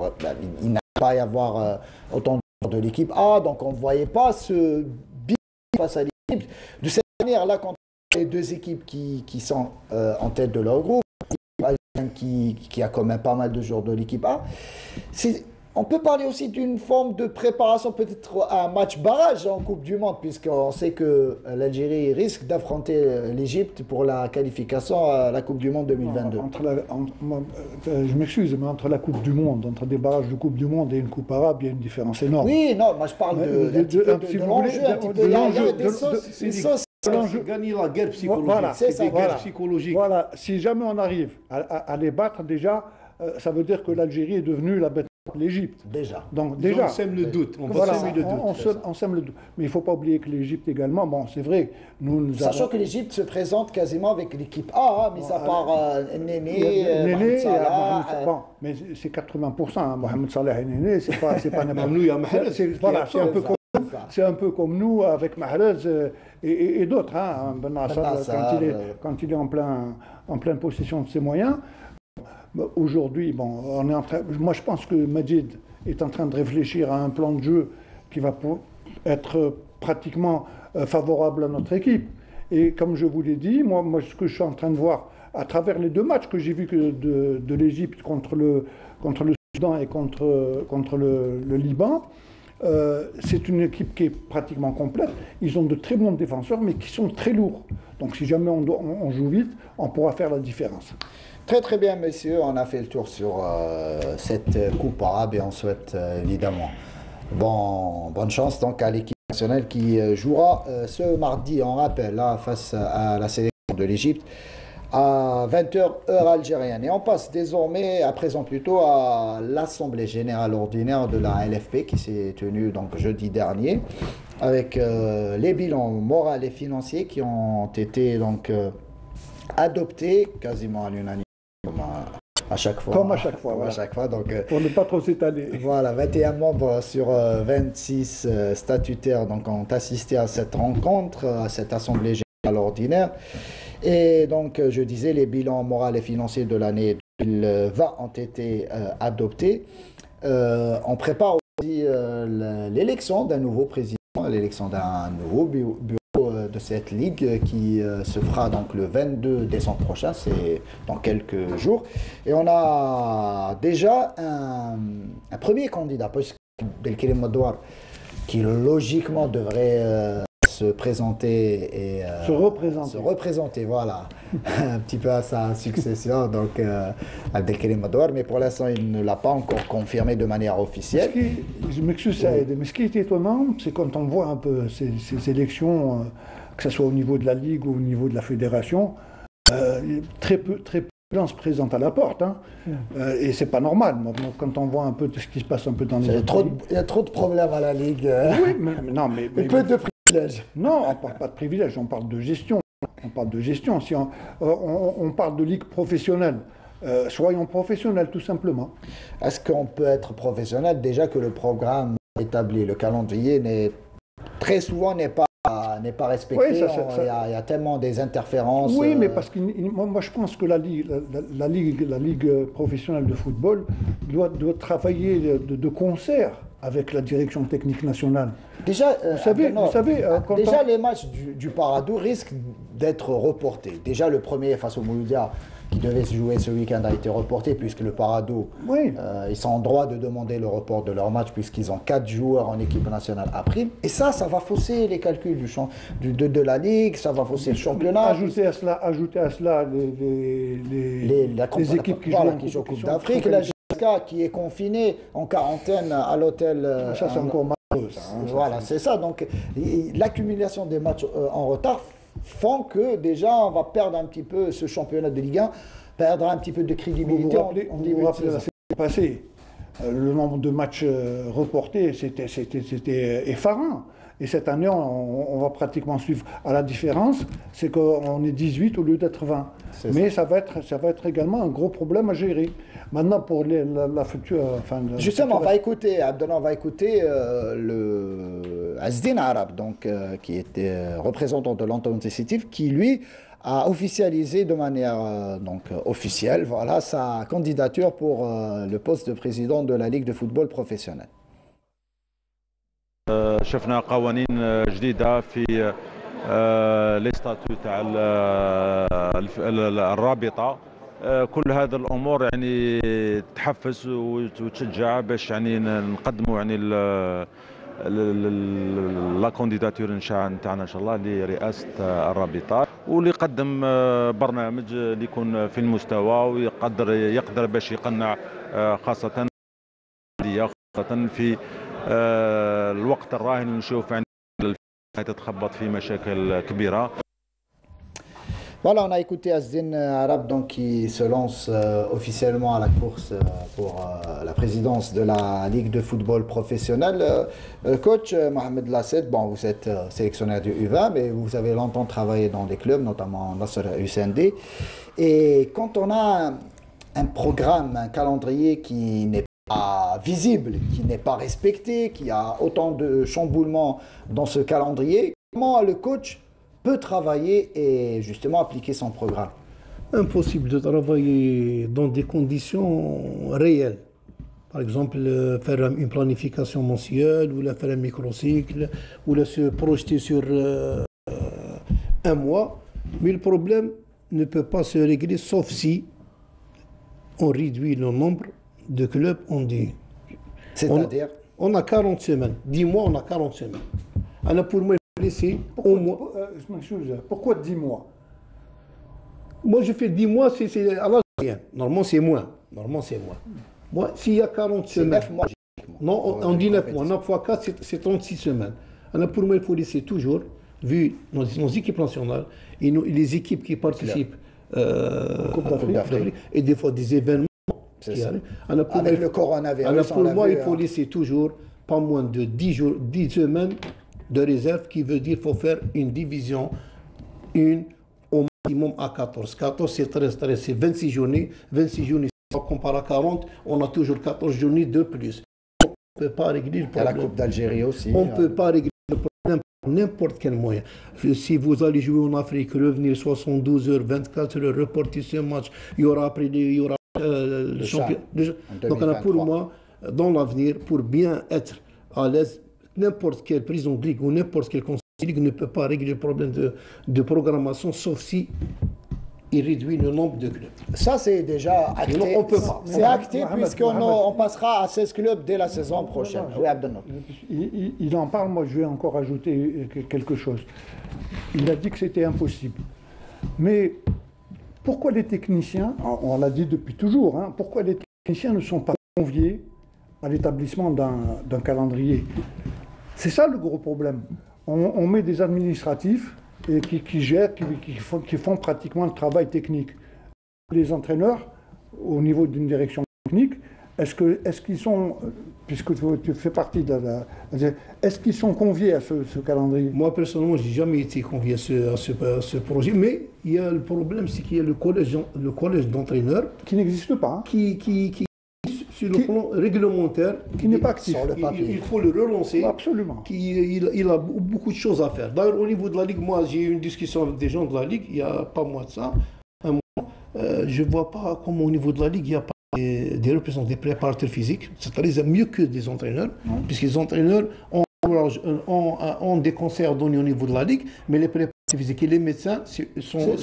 n'allait pas y avoir autant de l'équipe A, donc on ne voyait pas ce bilan face à l'Égypte. De cette manière-là, quand les deux équipes qui sont en tête de leur groupe, qui a quand même pas mal de joueurs de l'équipe A, on peut parler aussi d'une forme de préparation, peut-être à un match barrage en Coupe du Monde, puisqu'on sait que l'Algérie risque d'affronter l'Égypte pour la qualification à la Coupe du Monde 2022. Je m'excuse, mais entre la Coupe du Monde, entre des barrages de Coupe du Monde et une Coupe arabe, il y a une différence énorme. Oui, non, moi je parle de l'enjeu, il y a des sauces. Gagner la guerre psychologique. Voilà, c'est des guerres psychologiques. Voilà, si jamais on arrive à les battre, déjà, ça veut dire que l'Algérie est devenue la bête de l'Égypte. Déjà. Donc, déjà. On sème le doute. On sème le doute. Mais il ne faut pas oublier que l'Égypte également, bon, c'est vrai. Sachant que l'Égypte se présente quasiment avec l'équipe A, mis à part Néné, Mohamed Salah. Bon, mais c'est 80%. Hein. Mohamed Salah et Néné, c'est pas n'importe nous, il y a Mahrez. Voilà, c'est un peu comme nous avec Mahrez et d'autres. Hein. Ben Nassar, quand il est en pleine possession de ses moyens. Aujourd'hui, bon, moi je pense que Majid est en train de réfléchir à un plan de jeu qui va être pratiquement favorable à notre équipe. Et comme je vous l'ai dit, moi ce que je suis en train de voir à travers les deux matchs que j'ai vus de l'Égypte contre le Soudan et contre le Liban, c'est une équipe qui est pratiquement complète. Ils ont de très bons défenseurs, mais qui sont très lourds. Donc si jamais on joue vite, on pourra faire la différence. Très très bien, messieurs. On a fait le tour sur cette Coupe arabe et on souhaite évidemment bonne chance donc à l'équipe nationale qui jouera ce mardi, on rappelle, là, face à la sélection de l'Égypte à 20h heure algérienne. Et on passe désormais, à présent plutôt, à l'Assemblée générale ordinaire de la LFP qui s'est tenue donc jeudi dernier avec les bilans moraux et financiers qui ont été donc adoptés quasiment à l'unanimité. À chaque fois. Comme à chaque fois. Voilà. À chaque fois donc, pour ne pas trop s'étaler. Voilà, 21 membres sur 26 statutaires donc, ont assisté à cette rencontre, à cette assemblée générale ordinaire. Et donc, je disais, les bilans moraux et financiers de l'année 2020 ont été adoptés. On prépare aussi l'élection d'un nouveau président, l'élection d'un nouveau bureau de cette ligue qui se fera donc le 22 décembre prochain, c'est dans quelques jours. Et on a déjà un premier candidat, Belkrim Madouar, qui logiquement devrait se présenter et se représenter, voilà, un petit peu à sa succession, donc Abdelkarim Madouar, mais pour l'instant il ne l'a pas encore confirmé de manière officielle. Je m'excuse, Saïd, mais ce qui est étonnant, c'est quand on voit un peu ces élections, que ce soit au niveau de la Ligue ou au niveau de la Fédération, très peu de gens se présentent à la porte, hein. Et c'est pas normal. Quand on voit un peu ce qui se passe un peu dans les autres pays, il y a trop de problèmes à la Ligue. Oui, mais peu de privilèges. Non, on ne parle pas de privilèges, on parle de gestion. On parle de gestion. Si on parle de ligue professionnelle, soyons professionnels tout simplement. Est-ce qu'on peut être professionnel déjà que le programme établi. Le calendrier très souvent n'est pas respecté. Oui, il y a tellement des interférences. Oui, mais parce que moi je pense que la ligue professionnelle de football doit travailler de concert avec la direction technique nationale. Déjà, vous savez, les matchs du Paradou risquent d'être reportés. Déjà, le premier face au Mouloudia, qui devait se jouer ce week-end, a été reporté puisque le Paradou, ils sont en droit de demander le report de leur match puisqu'ils ont 4 joueurs en équipe nationale à prime. Et ça va fausser les calculs de la Ligue, ça va fausser le championnat. Ajouter à cela les équipes qui jouent en Coupe d'Afrique. Qui est confiné en quarantaine à l'hôtel. Ça, c'est encore malheureux. Voilà, c'est ça. Donc, l'accumulation des matchs en retard font que déjà, on va perdre un petit peu ce championnat de Ligue 1, perdre un petit peu de crédibilité. Vous vous rappelez la saison passée, le nombre de matchs reportés, c'était effarant. Et cette année, on va pratiquement suivre. À la différence, c'est qu'on est 18 au lieu d'être 20. Mais ça va être également un gros problème à gérer. Maintenant, pour la future... Justement, on va écouter le Azdin Arab, donc, qui était représentant de l'Entente Sécitive, qui, lui, a officialisé de manière officielle sa candidature pour le poste de président de la Ligue de football professionnel. شفنا قوانين جديدة في لي ستاتيو تاع الرابطة كل هذه الأمور يعني تحفز وتشجع باش يعني نقدموا يعني لا كونديداتور نتاعنا ان شاء الله لرئاسة الرابطة واللي يقدم برنامج اللي يكون في المستوى ويقدر باش يقنع خاصة في الوقت الراهن نشوف يعني تتخبط في مشاكل كبيرة. Voilà, on a écouté Azdin Arab donc, qui se lance officiellement à la course pour la présidence de la Ligue de football professionnel. Coach Mohamed Lasset, bon, vous êtes sélectionneur du U20, mais vous avez longtemps travaillé dans des clubs, notamment Nasser UCND. Et quand on a un programme, un calendrier qui n'est pas visible, qui n'est pas respecté, qui a autant de chamboulements dans ce calendrier, comment le coach peut travailler et justement appliquer son programme? Impossible de travailler dans des conditions réelles. Par exemple, faire une planification mensuelle, ou faire un microcycle, ou se projeter sur un mois. Mais le problème ne peut pas se régler sauf si on réduit le nombre de clubs on dit. C'est-à-dire on a 40 semaines. 10 mois, on a 40 semaines. Alors pour moi, c'est au moins. Pourquoi 10 mois? Moi, je fais 10 mois, c'est rien. Normalement, c'est moins. Moi, s'il y a 40 semaines. 9 mois. Non, on dit 9 mois. 9 fois 4, c'est 36 semaines. Alors pour moi, il faut laisser toujours, vu nos équipes nationales et les équipes qui participent Coupe d'Afrique et des fois des événements. Avec le coronavirus. Alors pour moi, il faut laisser toujours pas moins de 10 semaines de réserve, qui veut dire qu'il faut faire une division, au maximum à 14. 14, c'est 13, c'est 26 journées. 26 journées, si on compare à 40, on a toujours 14 journées de plus. On ne peut pas régler le problème. À la Coupe d'Algérie aussi. On ne peut pas régler le problème par n'importe quel moyen. Si vous allez jouer en Afrique, revenir 72 heures, 24 heures, reporter ce match, il y aura après le championnat. Donc pour moi, dans l'avenir, pour bien être à l'aise, n'importe quel président de ligue ou n'importe quel conseil de ligue ne peut pas régler le problème de programmation, sauf si il réduit le nombre de clubs. Ça, c'est déjà acté. Non, on peut pas. C'est acté puisqu'on passera à 16 clubs dès la saison prochaine. Oui, Abdelnour. Il en parle, moi je vais encore ajouter quelque chose. Il a dit que c'était impossible. Mais pourquoi les techniciens, on l'a dit depuis toujours, pourquoi les techniciens ne sont pas conviés à l'établissement d'un calendrier? C'est ça le gros problème. On met des administratifs et qui gèrent, qui font pratiquement le travail technique. Les entraîneurs, au niveau d'une direction technique, est-ce qu'ils sont, puisque tu fais partie est-ce qu'ils sont conviés à ce calendrier? Moi, personnellement, je n'ai jamais été convié à ce projet, mais il y a le problème, c'est qu'il y a le collège d'entraîneurs qui n'existe pas. Qui sur le plan réglementaire, Qui n'est pas actif. Sur le papier. il faut le relancer. Absolument. Il a beaucoup de choses à faire. D'ailleurs, au niveau de la Ligue, moi, j'ai eu une discussion avec des gens de la Ligue, il n'y a pas moins de ça, un mois. Je ne vois pas comment au niveau de la Ligue, il n'y a pas des représentants, des préparateurs physiques, c'est-à-dire mieux que des entraîneurs, puisque les entraîneurs ont des conseils donnés au niveau de la Ligue, mais les préparateurs physiques et les médecins sont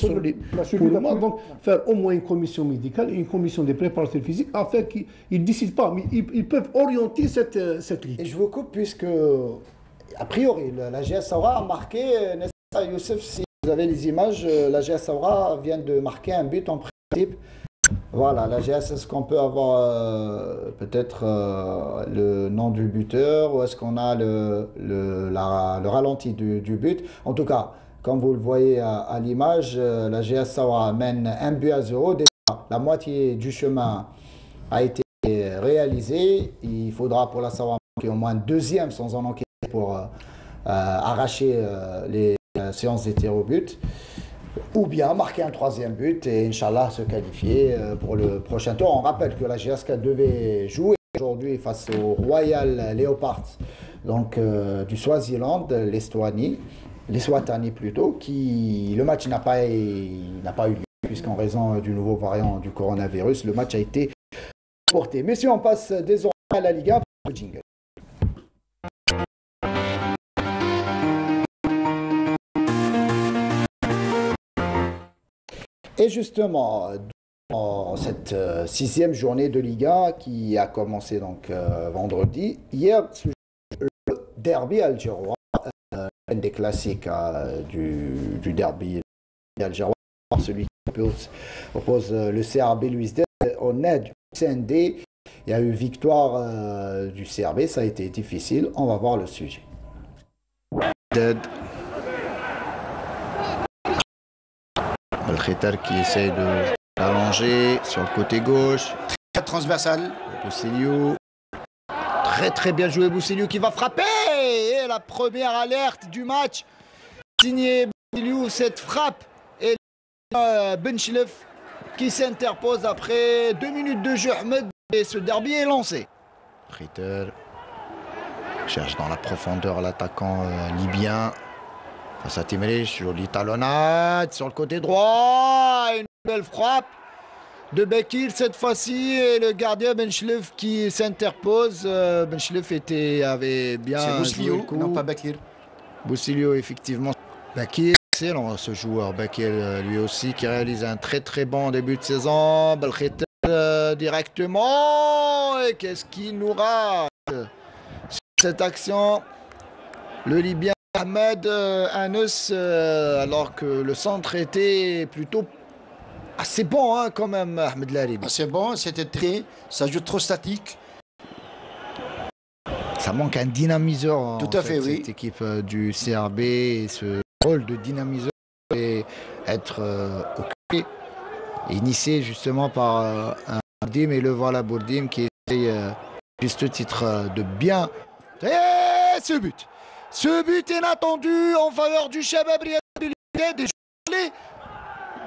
pour le moment. Donc, faire au moins une commission médicale et une commission des préparateurs physiques afin qu'ils ne décident pas, mais ils peuvent orienter cette Ligue. Et je vous coupe puisque, a priori, la GS Saoura a marqué, n'est-ce pas, Youssef, si vous avez les images, la GS Saoura vient de marquer un but en principe. Voilà, la GS, est-ce qu'on peut avoir peut-être le nom du buteur ou est-ce qu'on a le ralenti du but? En tout cas, comme vous le voyez à l'image, la GS Saoura mène 1-0. Déjà, la moitié du chemin a été réalisé. Il faudra pour la Saoura marquer au moins deuxième sans en enquêter pour arracher les séances des tirs au but. Ou bien marquer un troisième but et Inch'Allah se qualifier pour le prochain tour. On rappelle que la GSK devait jouer aujourd'hui face au Royal Leopards donc, du Swaziland, l'Eswatini plutôt, qui le match n'a pas eu lieu puisqu'en raison du nouveau variant du coronavirus, le match a été porté. Messieurs, on passe désormais à la Liga pour le jingle. Et justement, dans cette sixième journée de Liga qui a commencé donc vendredi, hier, le derby algérois, un des classiques du derby algérois, celui qui oppose le CRB Louis au NED du CND. Il y a eu victoire du CRB, ça a été difficile. On va voir le sujet. Belkhitar qui essaie de l'allonger sur le côté gauche. Très transversal. Boussiliou. Très bien joué Boussiliou qui va frapper. Et la première alerte du match. Signé Boussiliou, cette frappe. Et Benchlef qui s'interpose après 2 minutes de jeu. Ahmed, et ce derby est lancé. Belkhitar cherche dans la profondeur l'attaquant libyen. Face à Timrich, jolie talonnade sur le côté droit, une belle frappe de Bekir cette fois-ci et le gardien Benchlef qui s'interpose. Benchlef avait bien c'est Boussiliou, non pas Bekir. Boussiliou effectivement. Bekir, excellent ce joueur. Bekir lui aussi qui réalise un très bon début de saison. Belkhitar directement. Et qu'est-ce qu'il nous rate sur cette action? Le Libyen Ahmed Anes, alors que le centre était plutôt assez bon hein, quand même, Ahmed Larib. C'est bon, c'était ça joue trop statique. Ça manque un dynamiseur. Tout à fait, oui. Cette équipe du CRB, et ce rôle de dynamiseur et être occupé et initié justement par un Bourdim, et le voilà Bourdim qui essaye juste titre de bien. Et ce but inattendu en faveur du Shabab Riyad,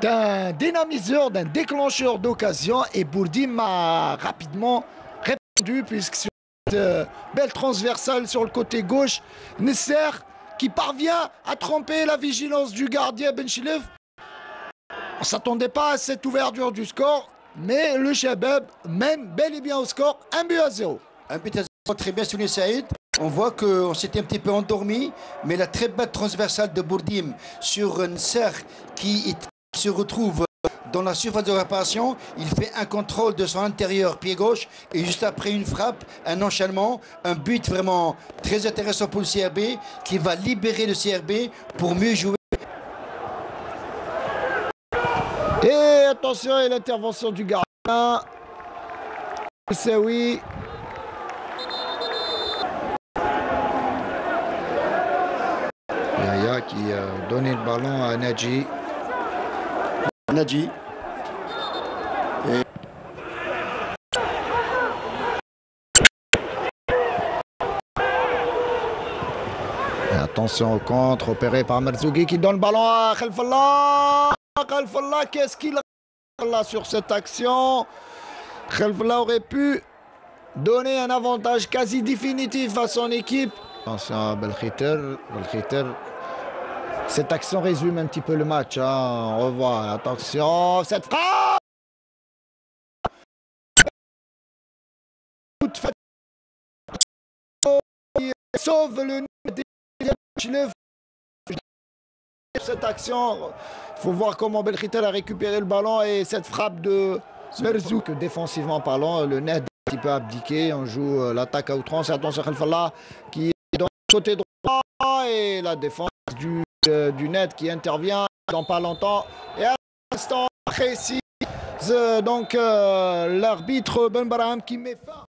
d'un dynamiseur, d'un déclencheur d'occasion, et Bourdim a rapidement répondu puisque sur cette belle transversale sur le côté gauche, Nesser qui parvient à tromper la vigilance du gardien Benchlef. On ne s'attendait pas à cette ouverture du score, mais le Shabab mène bel et bien au score 1-0. Un but à 0, très bien souligné Saïd. On voit qu'on s'était un petit peu endormi, mais la très belle transversale de Bourdim sur Nesser qui se retrouve dans la surface de réparation. Il fait un contrôle de son intérieur pied gauche et juste après une frappe, un enchaînement, un but vraiment très intéressant pour le CRB qui va libérer le CRB pour mieux jouer. Et attention à l'intervention du gardien. C'est oui. Yaya qui a donné le ballon à Nadji. Nadji. Et attention au contre opéré par Merzougui qui donne le ballon à Khalfallah. Khalfallah, qu'est-ce qu'il a là sur cette action? Khalfallah aurait pu donner un avantage quasi définitif à son équipe. Attention à Belkhiter. Cette action résume un petit peu le match. Hein. On revoit. Attention, cette frappe. Sauve le cette action. Il faut voir comment Belkhiter a récupéré le ballon et cette frappe de Merzouk. Défensivement parlant, le net un petit peu abdiqué. On joue l'attaque à outrance. Attention à Khalfallah qui est dans le côté droit et la défense du net qui intervient dans pas longtemps. Et à l'instant précis, donc l'arbitre Ben Braham qui met fin.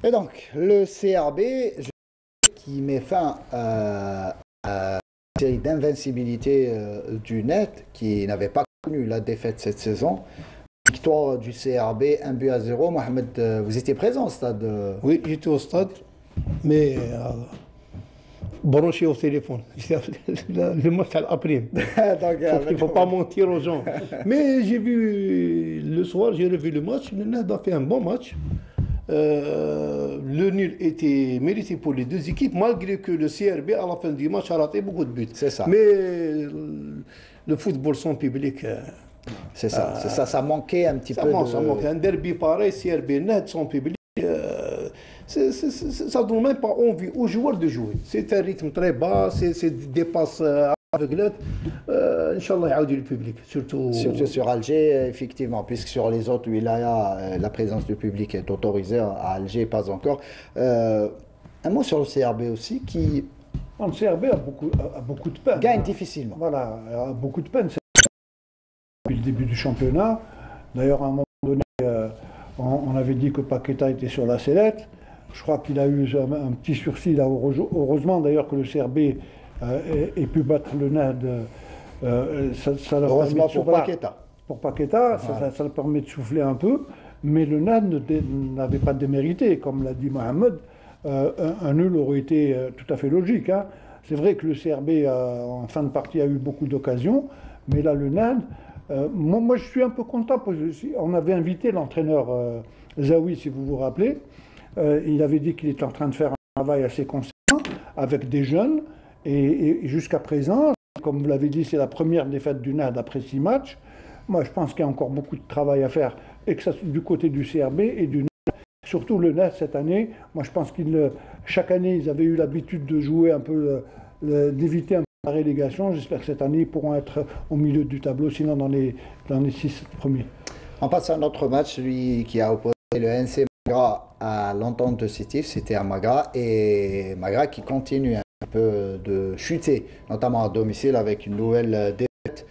Et donc, le CRB qui met fin à une série d'invincibilité du net qui n'avait pas connu la défaite cette saison. Victoire du CRB, 1-0. Mohamed, vous étiez présent au stade? Oui, j'étais au stade, mais branché au téléphone. Le match à l'après. Il ne faut pas mentir aux gens. Mais j'ai vu le soir, j'ai revu le match. Le Nahda a fait un bon match. Le nul était mérité pour les deux équipes, malgré que le CRB, à la fin du match, a raté beaucoup de buts. C'est ça. Mais le football sans public... c'est ça, ça manquait un petit peu. Ça manquait. Un derby pareil, CRB net, sans public, ça ne donne même pas envie aux joueurs de jouer. C'est un rythme très bas, c'est des passes aveuglettes. Inch'Allah, il y a du public, surtout sur Alger, effectivement, puisque sur les autres wilayas, la présence du public est autorisée. À Alger, pas encore. Un mot sur le CRB aussi, qui... Le CRB a beaucoup de peine. Gagne difficilement. Voilà, a beaucoup de peine. Depuis le début du championnat. D'ailleurs, à un moment donné, on avait dit que Paqueta était sur la sellette. Je crois qu'il a eu un petit sursis là. Heureusement d'ailleurs que le CRB ait pu battre le NAD. Heureusement pour Paqueta. Pour Paqueta, voilà. ça le permet de souffler un peu. Mais le NAD n'avait pas démérité, comme l'a dit Mohamed. Un nul aurait été tout à fait logique. Hein. C'est vrai que le CRB, en fin de partie, a eu beaucoup d'occasions. Mais là, le NAD... moi, je suis un peu content parce qu'on avait invité l'entraîneur Zawi, si vous vous rappelez. Il avait dit qu'il était en train de faire un travail assez conséquent avec des jeunes. Et jusqu'à présent, comme vous l'avez dit, c'est la première défaite du NAD après 6 matchs. Moi, je pense qu'il y a encore beaucoup de travail à faire, et que ça soit du côté du CRB et du NAD. Surtout le NAD cette année. Moi, je pense qu'ils chaque année, ils avaient eu l'habitude de jouer un peu, d'éviter un peu la relégation. J'espère que cette année, ils pourront être au milieu du tableau, sinon dans les 6 premiers. On passe à un autre match, celui qui a opposé le NC Magra à l'Entente de Sétif, c'était à Magra, et Magra qui continue un peu de chuter, notamment à domicile avec une nouvelle défaite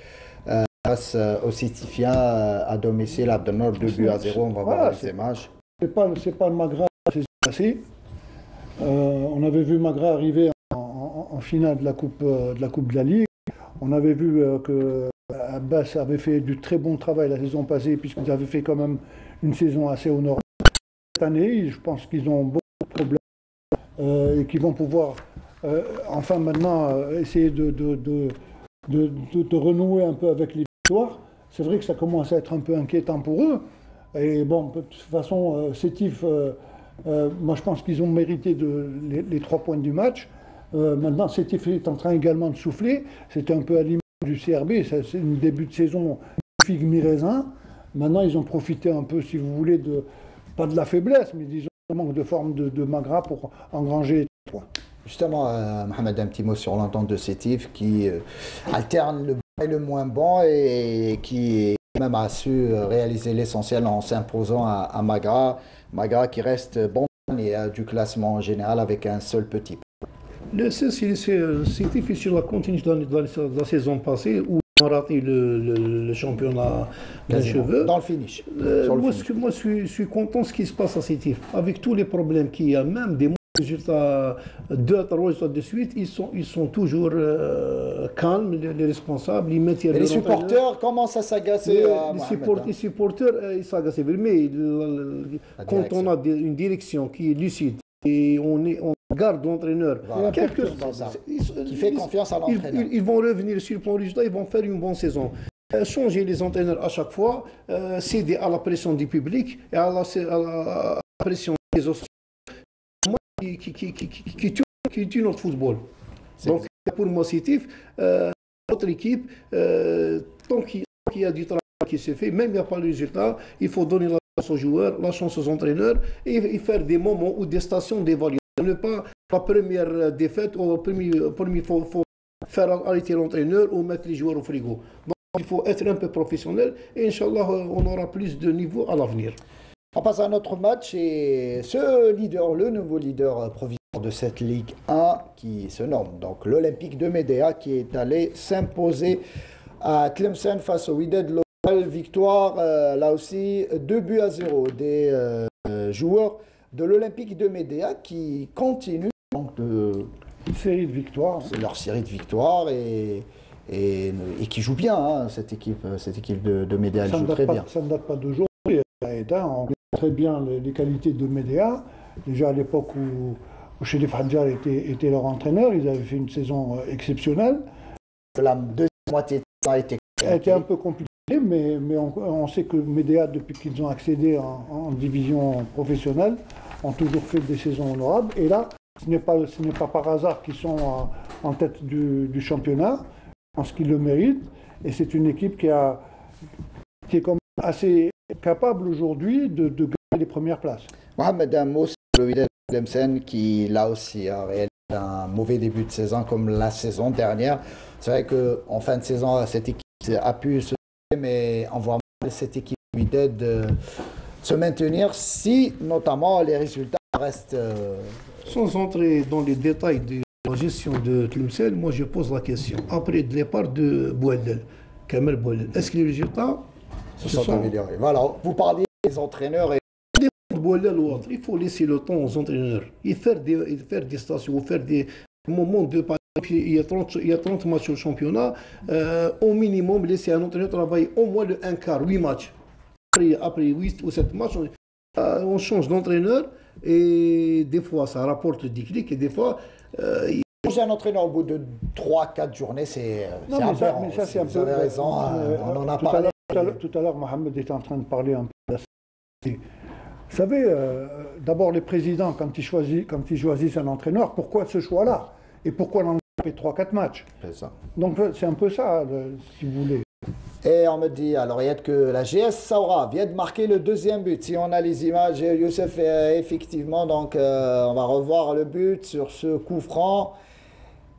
face aux Sétifiens à domicile à Nord 2-0. On va voir les images. C'est pas le Magra qui s'est passé. On avait vu Magra arriver en finale de la Coupe de la Ligue. On avait vu que Abbas avait fait du très bon travail la saison passée, puisqu'ils avaient fait quand même une saison assez honorable. Cette année, je pense qu'ils ont beaucoup de problèmes et qu'ils vont pouvoir enfin maintenant essayer de renouer un peu avec les victoires. C'est vrai que ça commence à être un peu inquiétant pour eux. Et bon, de toute façon, Sétif, moi je pense qu'ils ont mérité les 3 points du match. Maintenant, Sétif est en train également de souffler. C'était un peu à l'image du CRB. C'est un début de saison figue mi-raisin. Maintenant, ils ont profité un peu, si vous voulez, pas de la faiblesse, mais disons un manque de forme de Magra pour engranger les 3 points. Justement, Mohamed, un petit mot sur l'Entente de Sétif qui alterne le bon et le moins bon et qui même a su réaliser l'essentiel en s'imposant à Magra. Magra qui reste bon et du classement en général avec un seul petit. C'est difficile à continuer dans la saison passée où on a raté le championnat d'un cheveu. Dans le finish. Moi, je suis content de ce qui se passe à Sétif. Avec tous les problèmes qu'il y a, même des résultats, 2-3 résultats de suite, ils sont toujours calmes, les responsables. Ils mettent les supporters commencent à s'agacer. Les supporters, ils s'agacent. Mais quand on a une direction qui est lucide et on garde l'entraîneur, qui fait confiance à l'entraîneur, ils vont revenir sur le plan résultat, ils vont faire une bonne saison. Changer les entraîneurs à chaque fois, céder à la pression du public et à la pression des autres qui tue notre football. Donc, pour moi, c'est notre équipe, tant qu'il y a du travail qui se fait, même il n'y a pas de résultat, il faut donner la chance aux joueurs, la chance aux entraîneurs et faire des moments ou des stations d'évaluation. Ne pas la première défaite ou il faut faire arrêter l'entraîneur ou mettre les joueurs au frigo. Donc, il faut être un peu professionnel et Inch'Allah, on aura plus de niveau à l'avenir. On passe à notre match et ce leader, le nouveau leader provisoire de cette Ligue 1 qui se nomme donc l'Olympique de Médéa qui est allé s'imposer à Tlemcen face au Wydad local. Victoire là aussi 2-0 des joueurs de l'Olympique de Médéa qui continuent donc une série de victoires. C'est leur série de victoires et qui joue bien hein, cette équipe de Médéa, elle joue très bien. Ça ne date pas d'aujourd'hui. On connaît très bien les qualités de Médéa. Déjà à l'époque où Chérif Hadjar était leur entraîneur, ils avaient fait une saison exceptionnelle. La deuxième moitié a été un peu compliquée, mais on sait que Médéa, depuis qu'ils ont accédé en division professionnelle, ont toujours fait des saisons honorables. Et là, ce n'est pas par hasard qu'ils sont en tête du championnat. Je pense qu'ils le méritent. Et c'est une équipe qui est quand même assez capable aujourd'hui de gagner les premières places. Mohamed Amos, le Wydad Tlemcen, qui là aussi a réalisé un mauvais début de saison comme la saison dernière. C'est vrai qu'en fin de saison, cette équipe a pu se mais on voit mal cette équipe Wydad se maintenir si notamment les résultats restent... Sans entrer dans les détails de la gestion de Tlemcen, moi je pose la question. Après le départ de Bouedel, Kamel Bouedel, est-ce que les résultats se sont améliorés? Voilà, vous parliez des entraîneurs et... Bouedel ou autre, il faut laisser le temps aux entraîneurs et faire des stations, faire des moments de... Il y a 30 matchs au championnat, au minimum laisser un entraîneur travailler au moins un quart, 8 matchs. Après 8 ou 7 matchs, on change d'entraîneur et des fois ça rapporte des clics et des fois... Changer un entraîneur au bout de 3-4 journées, c'est aberrant. Mais ça, c'est un peu... Vous avez raison, on en a parlé. Tout à l'heure, Mohamed était en train de parler un peu de la... Vous savez, d'abord les présidents, quand ils choisissent un entraîneur, pourquoi ce choix-là? Et pourquoi l'entraîneur fait 3-4 matchs? C'est ça. Donc c'est un peu ça, si vous voulez. Et on me dit à l'oreillette que la GS Saoura vient de marquer le deuxième but. Si on a les images, Youssef, effectivement, donc on va revoir le but sur ce coup franc.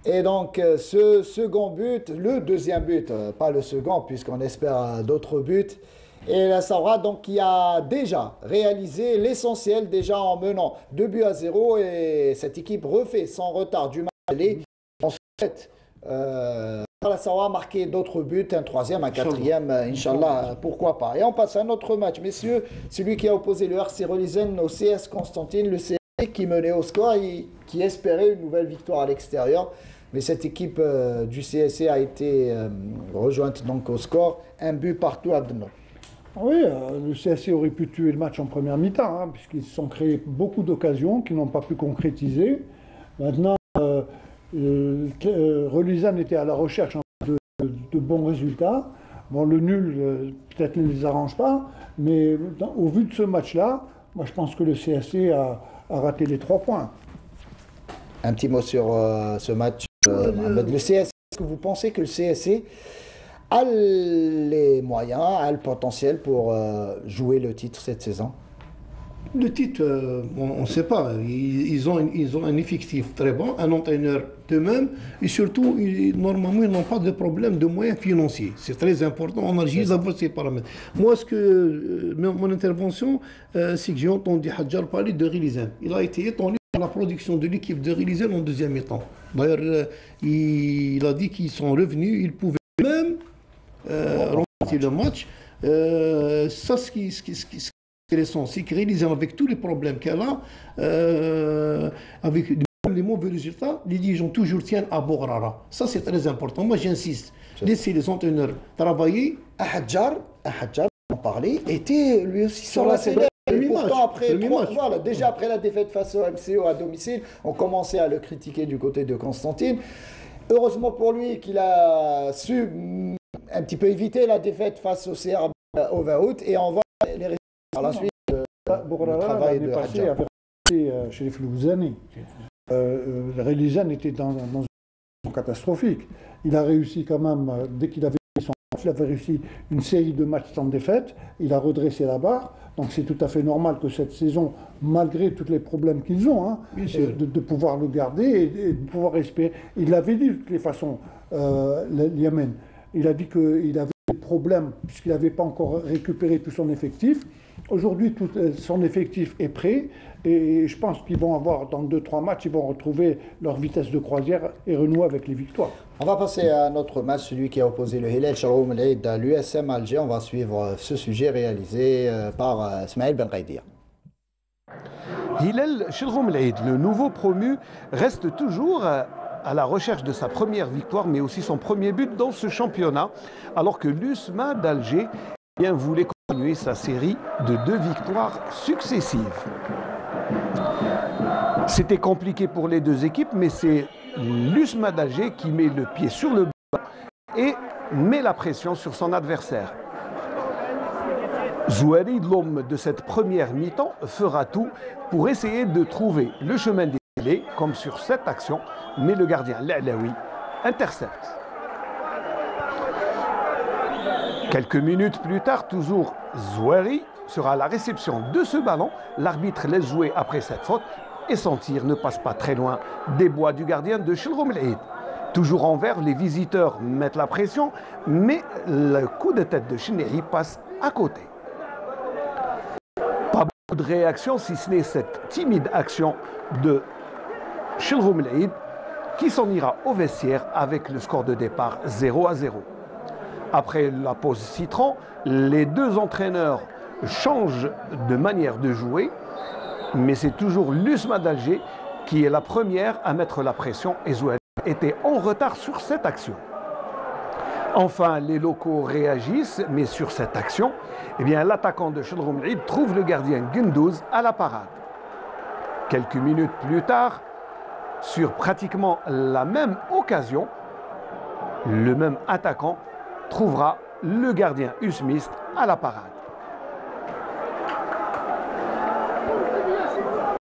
Et donc ce second but, le deuxième but, pas le second puisqu'on espère d'autres buts. Et la Saoura donc qui a déjà réalisé l'essentiel déjà en menant 2-0 et cette équipe refait son retard du match aller. On souhaite la Saoura marquer d'autres buts, un troisième, un quatrième, Inch'Allah, pourquoi pas. Et on passe à un autre match, messieurs, celui qui a opposé le RC Relisen au CS Constantine, le CSC qui menait au score et qui espérait une nouvelle victoire à l'extérieur. Mais cette équipe du CSC a été rejointe donc au score, un but partout à Abdelno. Oui, le CSC aurait pu tuer le match en première mi-temps, hein, puisqu'ils se sont créés beaucoup d'occasions qu'ils n'ont pas pu concrétiser. Maintenant, Relizane était à la recherche de bons résultats. Bon, le nul, peut-être ne les arrange pas, mais au vu de ce match-là, moi je pense que le CSC a raté les 3 points. Un petit mot sur ce match, Mohamed. Le CSC, est-ce que vous pensez que le CSC a les moyens, a le potentiel pour jouer le titre cette saison? Le titre, on ne sait pas. Ils ont un effectif très bon, un entraîneur d'eux-mêmes, et surtout, normalement, ils n'ont pas de problème de moyens financiers. C'est très important en Algérie d'avoir ces paramètres. Moi, mon intervention, c'est que j'ai entendu Hadjar parler de Relizane. Il a été étonné par la production de l'équipe de Relizane en deuxième mi-temps. D'ailleurs, il a dit qu'ils sont revenus, ils pouvaient même remporter le match. Ça, ce qui intéressant, c'est que Relizane, avec tous les problèmes qu'elle a, avec les mauvais résultats, les dirigeants toujours tiennent à Bograra. Ça, c'est très important. Moi, j'insiste. Laissez les entraîneurs travailler. Hadjar, on parlait, était lui aussi sur la scène. Pourtant, déjà après la défaite face au MCO à domicile, on commençait à le critiquer du côté de Constantine. Heureusement pour lui qu'il a su un petit peu éviter la défaite face au CR au 20 août et on voit les résultats par la suite Bourrara, travail l'année de passée, Hadja. avait été chez les Flouzouni. Relizane était dans une situation catastrophique. Il a réussi quand même, dès qu'il avait son match, il avait réussi une série de matchs sans défaite. Il a redressé la barre. Donc c'est tout à fait normal que cette saison, malgré tous les problèmes qu'ils ont, hein, de pouvoir le garder et de pouvoir espérer. Il l'avait dit de toutes les façons, Yémen. Il a dit qu'il avait des problèmes puisqu'il n'avait pas encore récupéré tout son effectif. Aujourd'hui, tout son effectif est prêt et je pense qu'ils vont avoir, dans 2-3 matchs, ils vont retrouver leur vitesse de croisière et renouer avec les victoires. On va passer à notre match, celui qui a opposé le Hilal Shalom El-Eid à l'USM Alger. On va suivre ce sujet réalisé par Ismaël Benghaidia. Hilal Shalom El-Eid, le nouveau promu, reste toujours à la recherche de sa première victoire, mais aussi son premier but dans ce championnat, alors que l'USMA d'Alger voulait continuer sa série de 2 victoires successives. C'était compliqué pour les 2 équipes, mais c'est l'USMA d'Alger qui met le pied sur le ballon et met la pression sur son adversaire. Zouari, l'homme de cette première mi-temps, fera tout pour essayer de trouver le chemin des filets, comme sur cette action, mais le gardien L'Alaoui intercepte. Quelques minutes plus tard, toujours Zouari sera à la réception de ce ballon. L'arbitre laisse jouer après cette faute et son tir ne passe pas très loin des bois du gardien de Shalom El-Eid. Toujours en vert, les visiteurs mettent la pression, mais le coup de tête de Chineri passe à côté. Pas beaucoup de réaction, si ce n'est cette timide action de Shalom El-Eid qui s'en ira au vestiaire avec le score de départ 0-0. Après la pause citron, les 2 entraîneurs changent de manière de jouer, mais c'est toujours l'USMA d'Alger qui est la première à mettre la pression et Zouari était en retard sur cette action. Enfin, les locaux réagissent, mais sur cette action, eh bien, l'attaquant de Shalom El-Eid trouve le gardien Gundouz à la parade. Quelques minutes plus tard, sur pratiquement la même occasion, le même attaquant trouvera le gardien usmiste à la parade.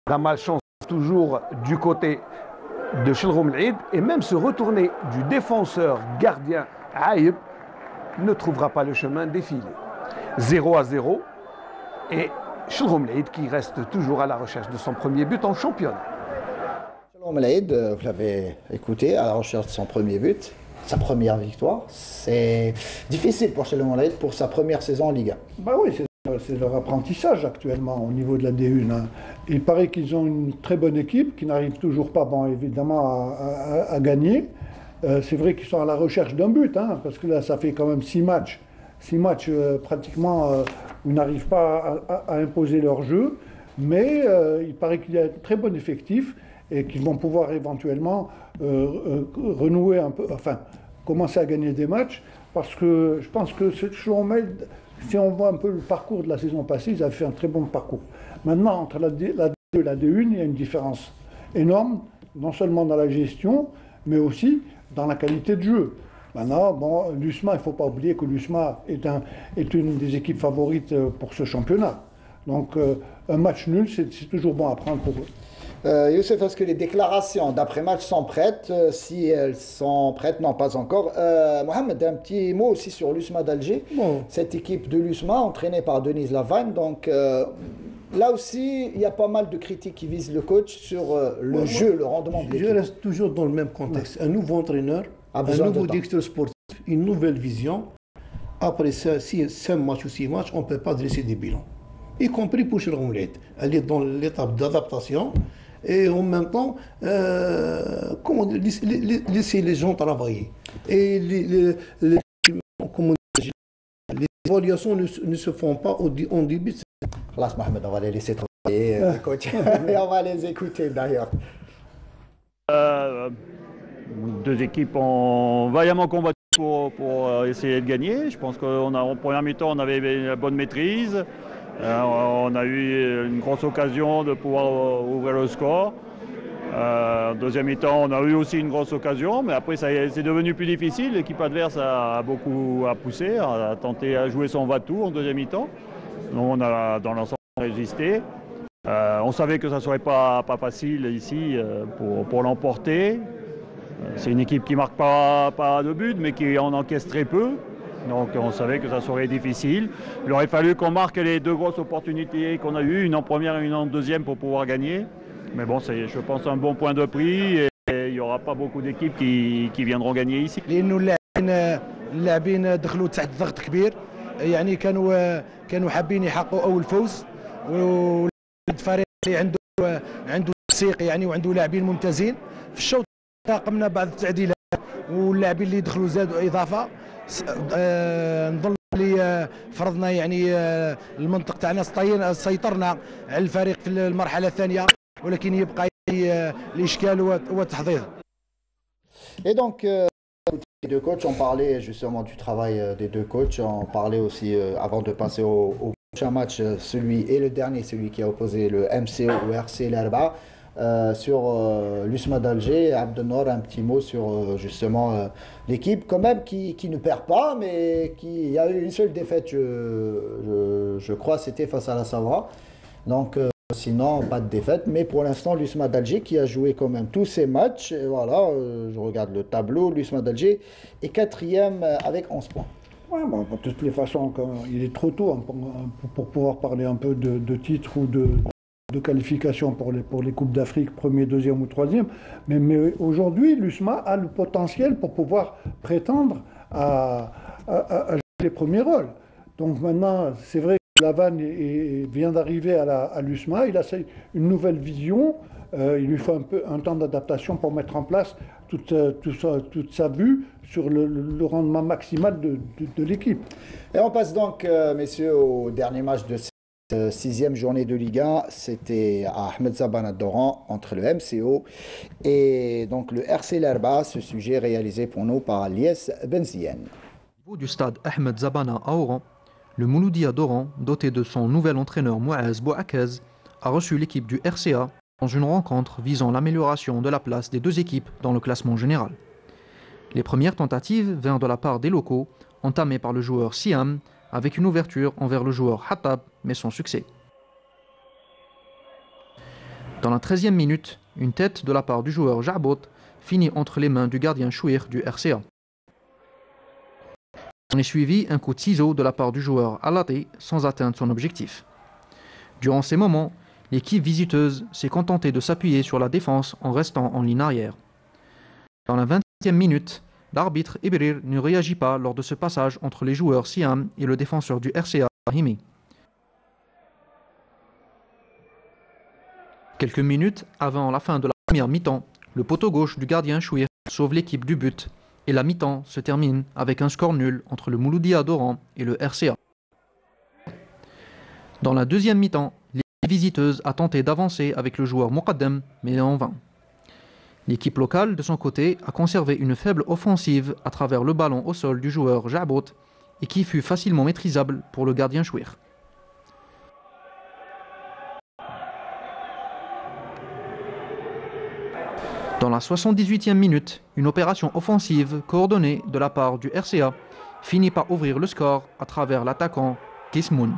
La malchance toujours du côté de Shalom El-Eid et même se retourner du défenseur gardien Aïb ne trouvera pas le chemin défilé. 0-0 et Shalom El-Eid qui reste toujours à la recherche de son premier but en championnat. Shalom El-Eid, vous l'avez écouté, à la recherche de son premier but. Sa première victoire, c'est difficile pour Shalom El-Eid pour sa première saison en Liga. Bah oui, c'est leur apprentissage actuellement au niveau de la D1. Hein. Il paraît qu'ils ont une très bonne équipe qui n'arrive toujours pas, bon, évidemment, à gagner. C'est vrai qu'ils sont à la recherche d'un but, hein, parce que là, ça fait quand même 6 matchs. 6 matchs pratiquement où ils n'arrivent pas à imposer leur jeu. Mais il paraît qu'il y a un très bon effectif et qu'ils vont pouvoir éventuellement renouer un peu, enfin, commencer à gagner des matchs, parce que je pense que ce Shalom El-Eid, si on voit un peu le parcours de la saison passée, ils avaient fait un très bon parcours. Maintenant, entre la D2 et la D1, il y a une différence énorme, non seulement dans la gestion, mais aussi dans la qualité de jeu. Maintenant, bon, l'USMA, il ne faut pas oublier que l'USMA est une des équipes favorites pour ce championnat. Donc, un match nul, c'est toujours bon à prendre pour eux. Youssef, est-ce que les déclarations d'après-match sont prêtes? Si elles sont prêtes, non, pas encore. Mohamed, un petit mot aussi sur l'USMA d'Alger. Bon. Cette équipe de l'USMA, entraînée par Denise Lavagne. Donc, là aussi, il y a pas mal de critiques qui visent le coach sur le jeu, le rendement de l'équipe. Je reste toujours dans le même contexte. Un nouveau entraîneur, un nouveau directeur sportif, une nouvelle vision. Après 5 matchs ou 6 matchs, on ne peut pas dresser des bilans. Y compris pour Shalom El-Eid. Elle est dans l'étape d'adaptation. Et en même temps, laisser les gens travailler. Et les évaluations ne se font pas en début. Là, Mohamed, on va les laisser travailler, coach. Et on va les écouter d'ailleurs. 2 équipes ont vaillamment combattu pour essayer de gagner. Je pense qu'en première mi-temps, on avait une bonne maîtrise. On a eu une grosse occasion de pouvoir ouvrir le score. En deuxième mi-temps, on a eu aussi une grosse occasion, mais après c'est devenu plus difficile. L'équipe adverse a beaucoup poussé, a tenté à jouer son va-tout en deuxième mi-temps. Donc on a dans l'ensemble résister. On savait que ça ne serait pas facile ici pour l'emporter. C'est une équipe qui ne marque pas de but, mais qui en encaisse très peu. Donc on savait que ça serait difficile. Il aurait fallu qu'on marque les deux grosses opportunités qu'on a eues, une en première et une en deuxième pour pouvoir gagner. Mais bon, c'est, je pense, un bon point de prix et il n'y aura pas beaucoup d'équipes qui viendront gagner ici. اللاعبين دخلوا تحت ضغط كبير يعني كانوا حابين يحققوا اول فوز والفريق اللي عنده تنسيق يعني وعنده لاعبين ممتازين في الشوط قمنا بعض التعديلات واللاعبين اللي دخلوا زادوا اضافه نظن اللي فرضنا يعني المنطق تاعنا سيطرنا على الفريق في المرحله الثانيه ولكن يبقى الاشكال هو التحضير. Et donc les deux coachs ont parlé justement du travail des deux coachs, on parlait aussi avant de passer au prochain match, celui et le dernier, celui qui a opposé le MCO au RC Lerba, sur l'USMA d'Alger, Abdelnour, un petit mot sur justement l'équipe quand même qui ne perd pas, mais qui a eu une seule défaite, je crois, c'était face à la Savoie. Donc sinon, pas de défaite, mais pour l'instant, l'USMA d'Alger qui a joué quand même tous ses matchs. Et voilà, je regarde le tableau, l'USMA d'Alger est 4e avec 11 points. Ouais, bon, de toutes les façons, il est trop tôt pour pouvoir parler un peu de titre ou de qualification pour les Coupes d'Afrique, premier, deuxième ou troisième. Mais aujourd'hui, l'USMA a le potentiel pour pouvoir prétendre à jouer les premiers rôles. Donc maintenant, c'est vrai que Lavan vient d'arriver à l'USMA, il a une nouvelle vision, il lui faut un temps d'adaptation pour mettre en place toute sa vue sur le rendement maximal de l'équipe. Et on passe donc, messieurs, au dernier match de cette 6e journée de Ligue 1. C'était à Ahmed Zabana d'Oran entre le MCO et donc le RC Lerba. Ce sujet réalisé pour nous par Lies Benzien. Au niveau du stade Ahmed Zabana à Oran, le Mouloudia d'Oran, doté de son nouvel entraîneur Mouaz Bouakez, a reçu l'équipe du RCA dans une rencontre visant l'amélioration de la place des deux équipes dans le classement général. Les premières tentatives vinrent de la part des locaux, entamées par le joueur Siam, avec une ouverture envers le joueur Hattab, mais sans succès. Dans la 13e minute, une tête de la part du joueur Jabot finit entre les mains du gardien Chouir du RCA. On est suivi un coup de ciseau de la part du joueur Alati sans atteindre son objectif. Durant ces moments, l'équipe visiteuse s'est contentée de s'appuyer sur la défense en restant en ligne arrière. Dans la 20e minute, l'arbitre Ibrir ne réagit pas lors de ce passage entre les joueurs Siam et le défenseur du RCA, Rahimi. Quelques minutes avant la fin de la première mi-temps, le poteau gauche du gardien Chouir sauve l'équipe du but et la mi-temps se termine avec un score nul entre le Mouloudia d'Oran et le RCA. Dans la deuxième mi-temps, l'équipe visiteuse a tenté d'avancer avec le joueur Moqaddem, mais en vain. L'équipe locale, de son côté, a conservé une faible offensive à travers le ballon au sol du joueur Jabot et qui fut facilement maîtrisable pour le gardien Chouir. Dans la 78e minute, une opération offensive coordonnée de la part du RCA finit par ouvrir le score à travers l'attaquant Kismoun.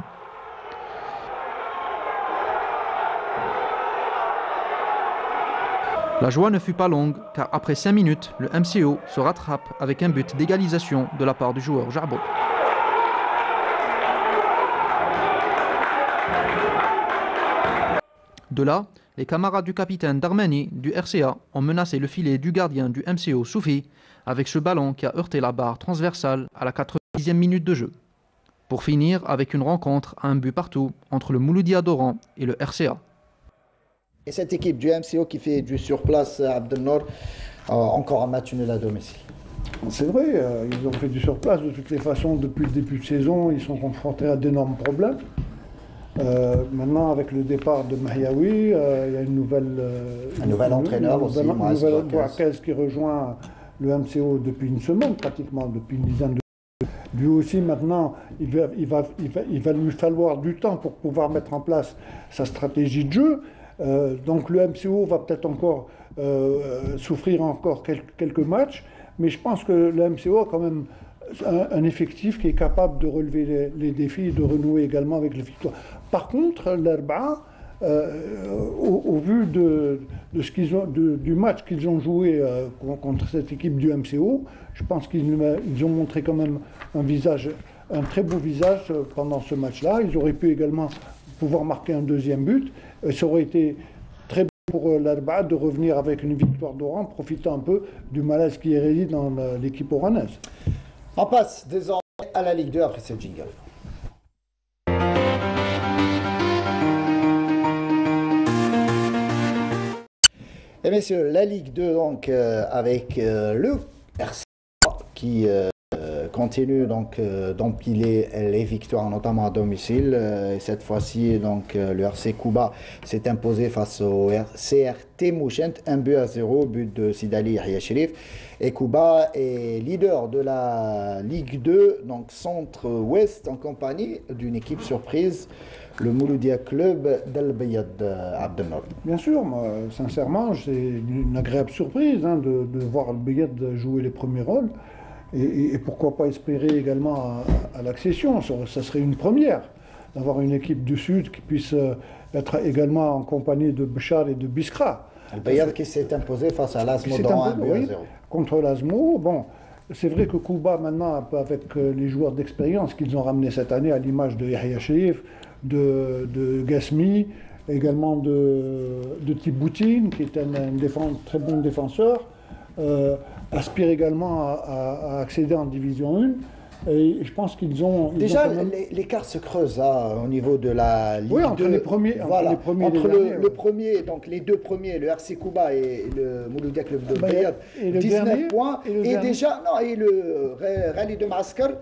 La joie ne fut pas longue car après 5 minutes, le MCO se rattrape avec un but d'égalisation de la part du joueur Jarbot. De là, les camarades du capitaine d'Armani du RCA ont menacé le filet du gardien du MCO Soufi avec ce ballon qui a heurté la barre transversale à la 90e minute de jeu. Pour finir avec une rencontre à un but partout entre le Mouloudia d'Oran et le RCA. Et cette équipe du MCO qui fait du surplace à Abdelnour, encore un match nul à domicile. C'est vrai, ils ont fait du surplace de toutes les façons depuis le début de saison, ils sont confrontés à d'énormes problèmes. Maintenant, avec le départ de Mahiaoui, il y a un nouvel entraîneur aussi, nouvel Bouakez qui rejoint le MCO depuis une semaine, pratiquement depuis une dizaine de jours. Lui aussi, maintenant, il va lui falloir du temps pour pouvoir mettre en place sa stratégie de jeu. Donc le MCO va peut-être encore souffrir encore quelques matchs, mais je pense que le MCO a quand même un effectif qui est capable de relever les défis et de renouer également avec les victoires. Par contre, l'Arba'a, au vu ce qu'ils ont, du match qu'ils ont joué contre cette équipe du MCO, je pense qu'ils ont montré quand même un très beau visage pendant ce match-là. Ils auraient pu également pouvoir marquer un deuxième but. Ça aurait été très bon pour l'Arba'a de revenir avec une victoire d'Oran, profitant un peu du malaise qui réside dans l'équipe oranaise. On passe désormais à la Ligue 2 après ce jingle. Et messieurs, la Ligue 2 donc avec le RC qui continue donc d'empiler les victoires, notamment à domicile. Et cette fois-ci, donc le RC Kouba s'est imposé face au CRT Mouchent, 1-0, but de Sidali Yahya Cherif. Et Kouba est leader de la Ligue 2, donc centre-ouest, en compagnie d'une équipe surprise, le Mouloudia Club d'Al Bayad Abdelnour. Bien sûr, moi, sincèrement, c'est une agréable surprise de voir Al Bayad jouer les premiers rôles. Et pourquoi pas espérer également à l'accession. Ça serait une première d'avoir une équipe du Sud qui puisse être également en compagnie de Béchar et de Biskra. Al Bayad qui s'est imposé face à l'Asmo dans 1-0. Contre l'Asmo. Bon, c'est vrai que Kouba maintenant, avec les joueurs d'expérience qu'ils ont ramenés cette année, à l'image de Yahya Cherif, de Gasmi, également de Tiboutine, qui est un très bon défenseur, aspire également à accéder en Division 1. Et je pense qu'ils ont... Déjà, l'écart se creuse au niveau de la Ligue 2. Oui, entre les premiers. Voilà, entre le premier, donc les deux premiers, le RC Kouba et le Mouloudia Club de Bayad, 19 points. Et déjà, non, et le Rallye de Mascar,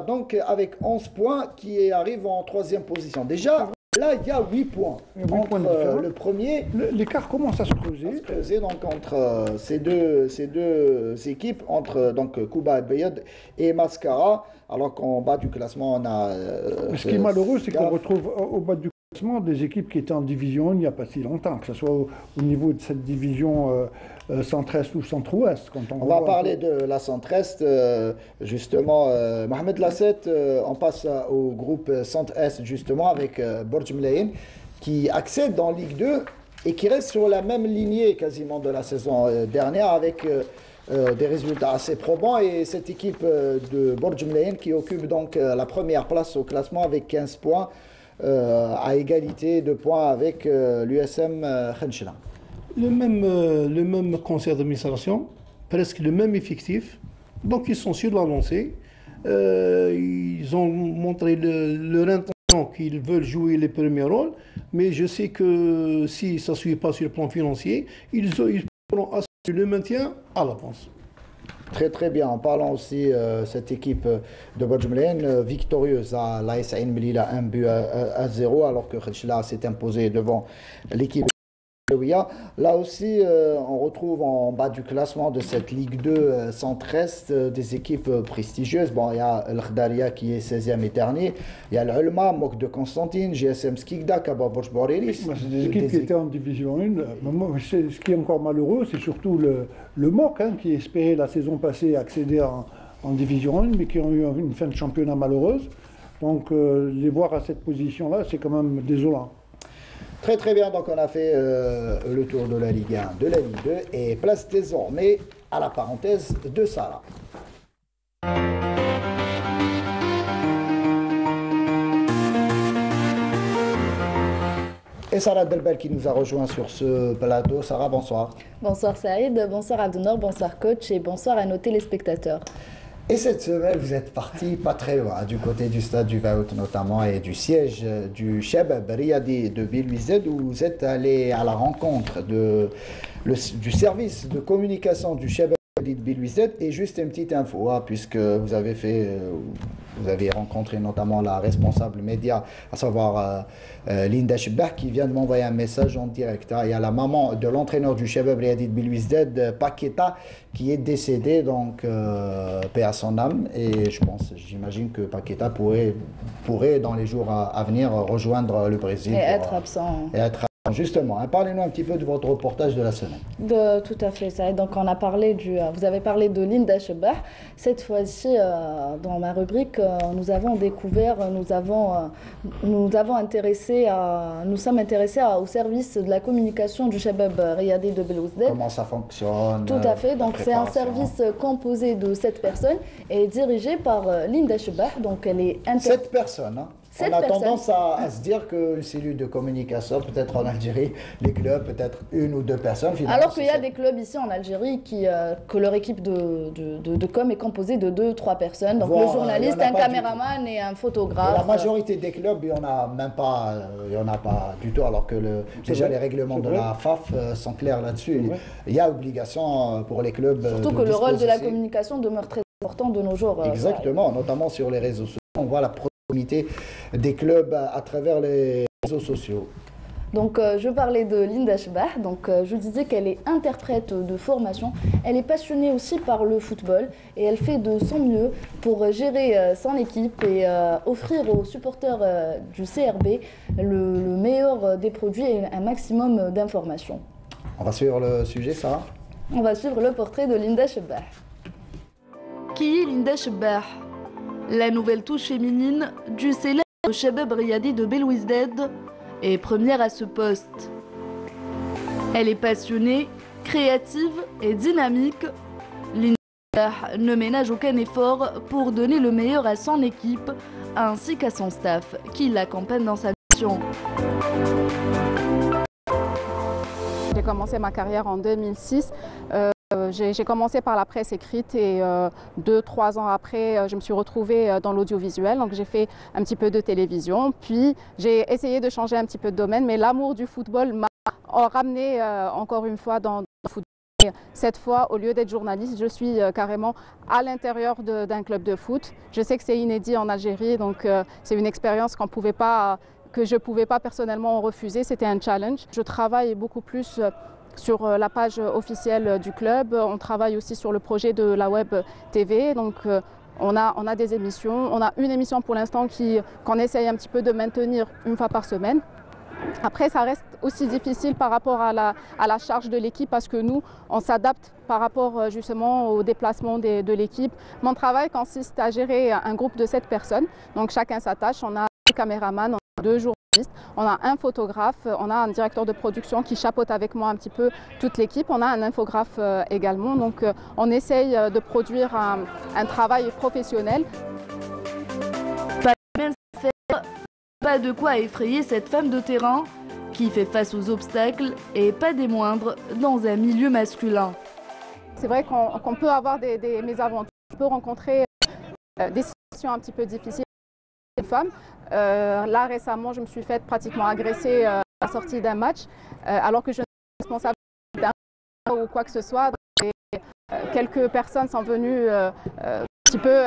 donc avec 11 points, qui arrive en 3e position. Déjà, là, il y a 8 points. Entre le premier... L'écart commence à se creuser. Donc, entre ces deux équipes, entre donc, Kouba Bayad et Mascara, alors qu'en bas du classement, on a... Ce qui est malheureux, c'est qu'on retrouve au bas du classement des équipes qui étaient en division 1 il n'y a pas si longtemps, que ce soit au niveau de cette division centre-est ou centre-ouest. On va parler de la centre-est, justement. Mohamed Lasset, on passe au groupe centre-est, justement, avec Borj Mlaïn, qui accède dans Ligue 2 et qui reste sur la même lignée quasiment de la saison dernière, avec des résultats assez probants. Et cette équipe de Borj Mlaïn qui occupe donc la première place au classement avec 15 points, à égalité de points avec l'USM Khenchela. Le même conseil d'administration, presque le même effectif, donc ils sont sur la lancée. Ils ont montré leur intention qu'ils veulent jouer les premiers rôles, mais je sais que si ça ne suit pas sur le plan financier, ils pourront assurer le maintien à l'avance. Très très bien. En parlant aussi cette équipe de Borj Mlaïn victorieuse à l'AS Ain Melilla 1-0, alors que Khenchela s'est imposé devant l'équipe. Là aussi, on retrouve en bas du classement de cette Ligue 2 centre-est des équipes prestigieuses. Bon, il y a El Khdaria qui est 16e et dernier. Il y a l'Ulma, Mok de Constantine, GSM Skikda, Kaba Borj Borelis. C'est des équipes qui étaient en Division 1. Ce qui est encore malheureux, c'est surtout le Mok, qui espérait la saison passée accéder en Division 1, mais qui ont eu une fin de championnat malheureuse. Donc, les voir à cette position-là, c'est quand même désolant. Très très bien, donc on a fait le tour de la Ligue 1, de la Ligue 2 et place désormais à la parenthèse de Sarah. Et Sarah Delbel qui nous a rejoint sur ce plateau. Sarah, bonsoir. Bonsoir Saïd, bonsoir Abdelnour, bonsoir coach et bonsoir à nos téléspectateurs. Et cette semaine, vous êtes parti pas très loin, du côté du stade du Vaout notamment et du siège du Chebab Riyadi de Bilwized, où vous êtes allé à la rencontre du service de communication du Chebab Riyadi de Bilwized. Et juste une petite info, puisque vous avez rencontré notamment la responsable média, à savoir Linda Chebah, qui vient de m'envoyer un message en direct. Il y a la maman de l'entraîneur du Chebab Riyadi de Bilwized, Paqueta, qui est décédé, donc paix à son âme, et j'imagine que Paqueta pourrait dans les jours à venir rejoindre le Brésil. Et être absent. Justement, hein, parlez-nous un petit peu de votre reportage de la semaine. Tout à fait, ça. Donc on a parlé vous avez parlé de Linda Chebah. Cette fois-ci, dans ma rubrique, nous avons découvert, nous sommes intéressés au service de la communication du Shabab Riyadi de Belouizdad. Comment ça fonctionne? Tout à fait. Donc c'est un service composé de 7 personnes et dirigé par Linda Chebah. Donc elle est 7 personnes. Hein. On a tendance à se dire qu'une cellule de communication, peut-être en Algérie, les clubs, peut-être 1 ou 2 personnes. Alors qu'il y a des clubs ici en Algérie que leur équipe de com est composée de 2-3 personnes. Donc le journaliste, un caméraman et un photographe. La majorité des clubs, il n'y en a même pas, du tout, alors que déjà les règlements de la FAF sont clairs là-dessus. Il y a obligation pour les clubs. Surtout que le rôle de la communication demeure très important de nos jours. Exactement, notamment sur les réseaux sociaux. On voit la proximité des clubs à travers les réseaux sociaux. Donc je parlais de Linda Chebah, donc je disais qu'elle est interprète de formation, elle est passionnée aussi par le football et elle fait de son mieux pour gérer son équipe et offrir aux supporters du CRB le meilleur des produits et un maximum d'informations. On va suivre le sujet, Sarah? On va suivre le portrait de Linda Chebah. Qui est Linda Chebah? La nouvelle touche féminine du célèbre Shabab Riyadi de Belouizdad est première à ce poste. Elle est passionnée, créative et dynamique. Linda ne ménage aucun effort pour donner le meilleur à son équipe ainsi qu'à son staff qui l'accompagne dans sa mission. J'ai commencé ma carrière en 2006. J'ai commencé par la presse écrite et 2-3 ans après, je me suis retrouvée dans l'audiovisuel. Donc j'ai fait un petit peu de télévision, puis j'ai essayé de changer un petit peu de domaine, mais l'amour du football m'a ramené encore une fois dans le football. Et cette fois, au lieu d'être journaliste, je suis carrément à l'intérieur d'un club de foot. Je sais que c'est inédit en Algérie, donc c'est une expérience que je ne pouvais pas personnellement refuser. C'était un challenge. Je travaille beaucoup plus sur la page officielle du club. On travaille aussi sur le projet de la web TV. Donc on a des émissions. On a une émission pour l'instant qu'on essaye un petit peu de maintenir une fois par semaine. Après, ça reste aussi difficile par rapport à la charge de l'équipe parce que nous, on s'adapte par rapport justement au déplacement de l'équipe. Mon travail consiste à gérer un groupe de 7 personnes. Donc chacun sa tâche. On a un caméraman, on a 2 journalistes. On a un photographe, on a un directeur de production qui chapeaute avec moi un petit peu toute l'équipe. On a un infographe également. Donc on essaye de produire un travail professionnel. Pas de quoi effrayer cette femme de terrain qui fait face aux obstacles et pas des moindres dans un milieu masculin. C'est vrai qu'on peut avoir des mésaventures, on peut rencontrer des situations un petit peu difficiles pour les femmes. Là récemment, je me suis faite pratiquement agresser à la sortie d'un match, alors que je ne suis pas responsable d'un ou quoi que ce soit. Et, quelques personnes sont venues un petit peu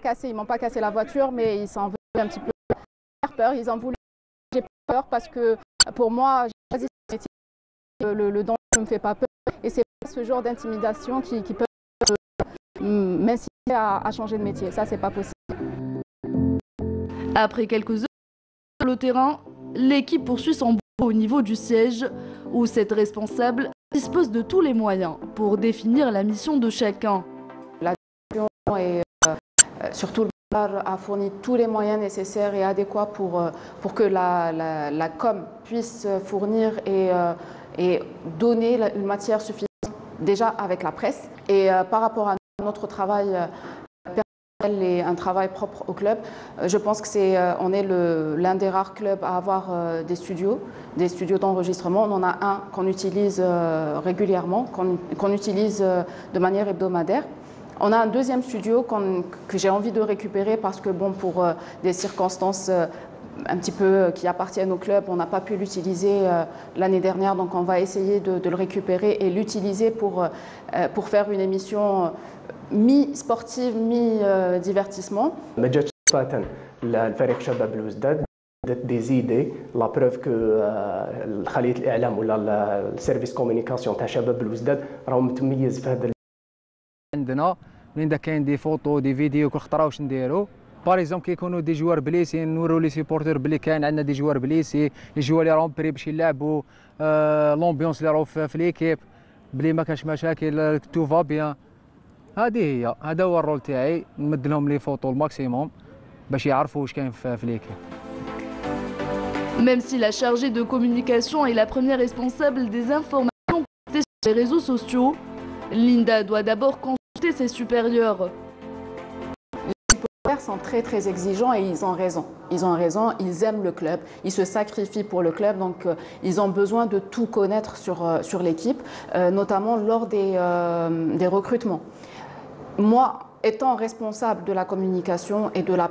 casser, ils m'ont pas cassé la voiture, mais ils sont venus un petit peu faire peur. Ils ont voulu. J'ai peur parce que pour moi, j'ai choisi ce métier. Le danger ne me fait pas peur. Et c'est ce genre d'intimidation qui peut m'inciter à changer de métier. Ça, c'est pas possible. Après quelques heures sur le terrain, l'équipe poursuit son boulot au niveau du siège où cette responsable dispose de tous les moyens pour définir la mission de chacun. La direction et surtout le bar a fourni tous les moyens nécessaires et adéquats pour que la com puisse fournir et donner une matière suffisante déjà avec la presse. Et par rapport à notre travail et un travail propre au club. Je pense que on est l'un des rares clubs à avoir des studios d'enregistrement. On en a un qu'on utilise régulièrement, qu'on utilise de manière hebdomadaire. On a un deuxième studio que j'ai envie de récupérer parce que bon, pour des circonstances un petit peu qui appartiennent au club, on n'a pas pu l'utiliser l'année dernière, donc on va essayer de le récupérer et l'utiliser pour faire une émission mi-sportive, mi-divertissement. ما جاتش صراحة الفريق شباب بلوزداد دي زيدي لا بروف كو خلية الإعلام ولا السيرفيس كومونيكاسيون تاع شباب بلوزداد راهو متميز في هذا. عندنا وين كاين دي فوتو دي فيديو كل خطره واش نديرو باغ اكزومبل كيكونوا دي جوار بليسي نورو لي سيبورتور بلي كاين عندنا دي جوار بليسي لي جوار اللي راهم بري باش يلعبوا لومبيونس اللي راهو في ليكيب بلي ما كاش مشاكل تو فا بيان. هذا هو الرول تاعي نمد لهم لي فوتو الماكسيموم باش يعرفوا واش كاين في ليكيب. Même si la chargée de communication est la première responsable des informations postées sur les réseaux sociaux, Linda doit d'abord consulter ses supérieurs. Les supérieurs sont très exigeants et ils ont raison. Ils aiment le club, ils se sacrifient pour le club, donc ils ont besoin de tout connaître sur l'équipe, notamment lors des recrutements. Moi, étant responsable de la communication et de la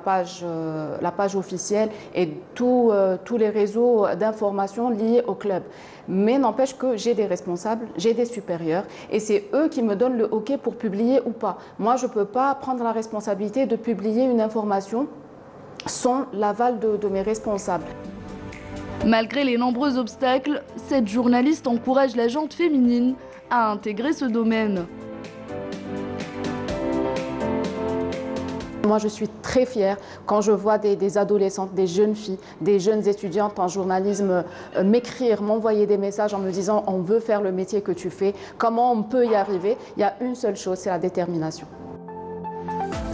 page officielle et tous les réseaux d'information liés au club. Mais n'empêche que j'ai des responsables, j'ai des supérieurs et c'est eux qui me donnent le OK pour publier ou pas. Moi, je ne peux pas prendre la responsabilité de publier une information sans l'aval de mes responsables. Malgré les nombreux obstacles, cette journaliste encourage la gente féminine à intégrer ce domaine. Moi, je suis très fière quand je vois des adolescentes, des jeunes filles, des jeunes étudiantes en journalisme m'écrire, m'envoyer des messages en me disant « on veut faire le métier que tu fais, comment on peut y arriver ?» Il y a une seule chose, c'est la détermination.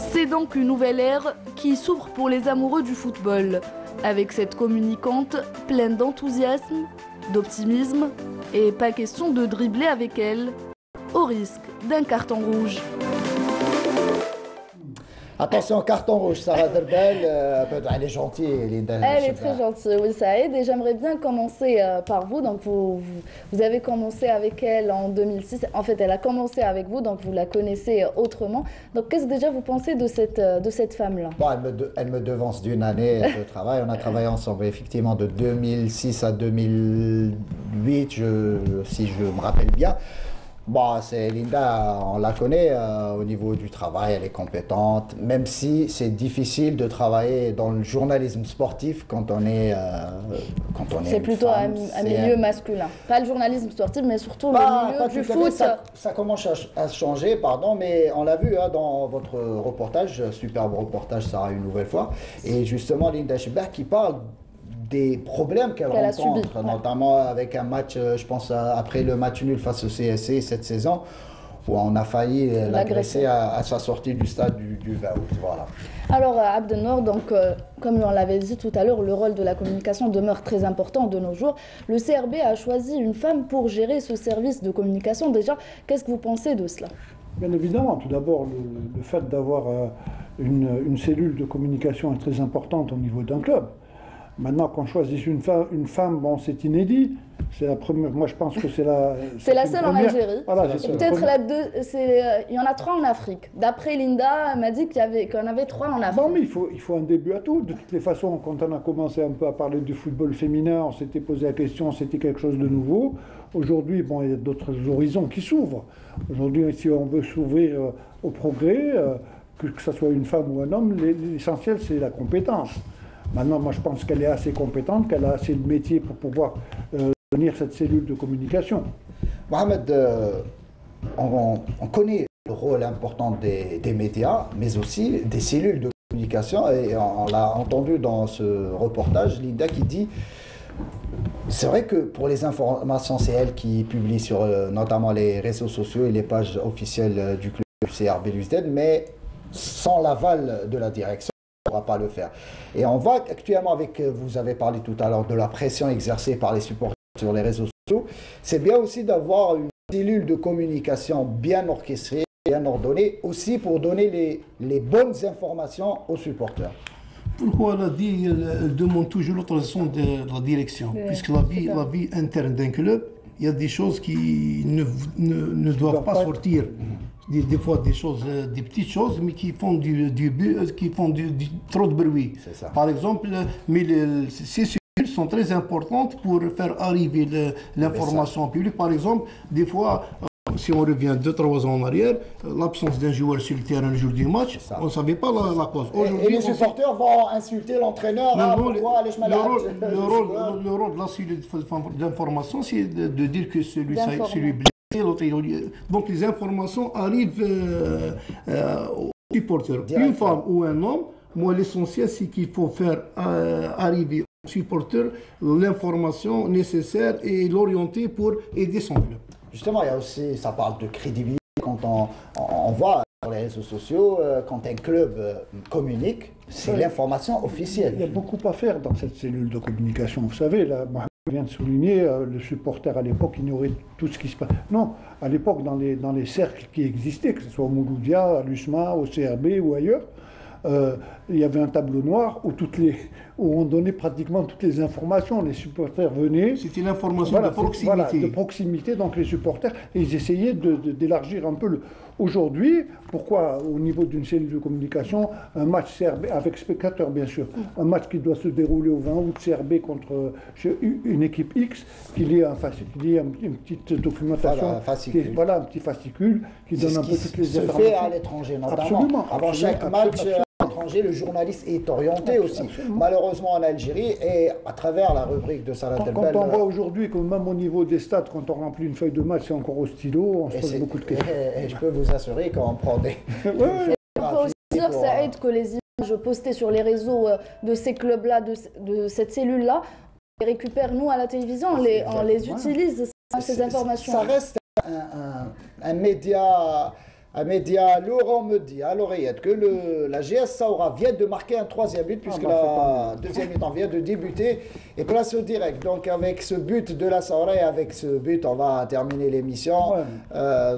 C'est donc une nouvelle ère qui s'ouvre pour les amoureux du football, avec cette communicante pleine d'enthousiasme, d'optimisme, et pas question de dribbler avec elle, au risque d'un carton rouge. Attention, carton rouge, Sarah Derbel, elle est gentille, Linda. Elle est très gentille, oui, Saïd. Et j'aimerais bien commencer par vous. Donc, vous avez commencé avec elle en 2006. En fait, elle a commencé avec vous, donc vous la connaissez autrement. Donc, qu'est-ce que déjà vous pensez de cette femme-là? Bon, elle me devance d'une année de travail. On a travaillé ensemble, effectivement, de 2006 à 2008, si je me rappelle bien. Bon, c'est Linda, on la connaît au niveau du travail, elle est compétente, même si c'est difficile de travailler dans le journalisme sportif quand on est c'est plutôt un milieu masculin. Pas le journalisme sportif, mais surtout le milieu du foot. Ça commence à changer, pardon, mais on l'a vu dans votre reportage, superbe reportage, Sarah, une nouvelle fois. Et justement, Linda Chebber qui parle des problèmes qu'elle rencontre, notamment avec un match, je pense, après le match nul face au CSC cette saison, où on a failli l'agresser à sa sortie du stade du 20 août. Voilà. Alors, Abdelnour, donc, comme on l'avait dit tout à l'heure, le rôle de la communication demeure très important de nos jours. Le CRB a choisi une femme pour gérer ce service de communication. Déjà, qu'est-ce que vous pensez de cela? Bien évidemment, tout d'abord, le fait d'avoir une cellule de communication est très importante au niveau d'un club. Maintenant, qu'on choisisse une femme, bon, c'est inédit. C'est la première. Moi, je pense que c'est la. C'est la seule en Algérie. Voilà, peut-être il y en a 3 en Afrique. D'après Linda, elle m'a dit qu'il y en avait 3 en Afrique. Bon, mais il faut un début à tout. De toutes les façons, quand on a commencé un peu à parler du football féminin, on s'était posé la question, c'était quelque chose de nouveau. Aujourd'hui, bon, il y a d'autres horizons qui s'ouvrent. Aujourd'hui, si on veut s'ouvrir au progrès, que ce soit une femme ou un homme, l'essentiel, c'est la compétence. Maintenant, moi, je pense qu'elle est assez compétente, qu'elle a assez de métier pour pouvoir tenir cette cellule de communication. Mohamed, on connaît le rôle important des médias, mais aussi des cellules de communication. Et on l'a entendu dans ce reportage, Linda qui dit, c'est vrai que pour les informations, c'est elle qui publie sur notamment les réseaux sociaux et les pages officielles du club CR Belouizdad, mais sans l'aval de la direction, on ne pourra pas le faire. Et on voit actuellement vous avez parlé tout à l'heure de la pression exercée par les supporters sur les réseaux sociaux. C'est bien aussi d'avoir une cellule de communication bien orchestrée, bien ordonnée, aussi pour donner les bonnes informations aux supporters. Pourquoi elle demande toujours l'autorisation de la direction? Puisque la vie interne d'un club, il y a des choses qui ne doivent pas sortir. Des fois des petites choses, mais qui font trop de bruit. Par exemple, ces cellules sont très importantes pour faire arriver l'information publique. Par exemple, des fois, si on revient 2-3 ans en arrière, l'absence d'un joueur sur le terrain le jour du match, on ne savait pas la cause. Et les supporters vont insulter l'entraîneur. Le rôle de la cellule d'information, c'est de dire que celui blessé. Donc les informations arrivent aux supporters. Une femme ou un homme Moi, l'essentiel, c'est qu'il faut faire arriver aux supporters l'information nécessaire et l'orienter pour aider son club. Justement, il y a aussi, ça parle de crédibilité quand on voit sur les réseaux sociaux, quand un club communique, c'est l'information officielle. Il y a beaucoup à faire dans cette cellule de communication. Vous savez, là, Mohamed vient de souligner, le supporter à l'époque ignorait tout ce qui se passe. Non, à l'époque, dans les cercles qui existaient, que ce soit au Mouloudia, à l'USMA, au CRB ou ailleurs, il y avait un tableau noir où on donnait pratiquement toutes les informations. Les supporters venaient. C'était l'information de proximité. Voilà, de proximité, donc les supporters, ils essayaient d'élargir un peu Aujourd'hui, pourquoi au niveau d'une cellule de communication, un match CRB, avec spectateurs bien sûr, un match qui doit se dérouler au 20 août CRB contre une équipe X, qu'il y ait une petite documentation, voilà, un petit fascicule qui donne un peu toutes les informations. Se fait à l'étranger notamment. Absolument. Avant chaque match à l'étranger, le journaliste est orienté aussi. Malheureusement en Algérie et à travers la rubrique de Salah El Bel. Quand on voit aujourd'hui que même au niveau des stades, quand on remplit une feuille de match, c'est encore au stylo, on se pose beaucoup de questions. Et je peux vous assurer qu'on prend des... On peut aussi dire, Saïd, que les images postées sur les réseaux de ces clubs-là, de cette cellule-là, on les récupère nous à la télévision, on les utilise, ces informations. Ça reste un média... Un média, Laurent me dit à l'oreillette que la GS Saoura vient de marquer un troisième but puisque la deuxième mi-temps vient de débuter et place au direct. Donc avec ce but de la Saoura et avec ce but, on va terminer l'émission.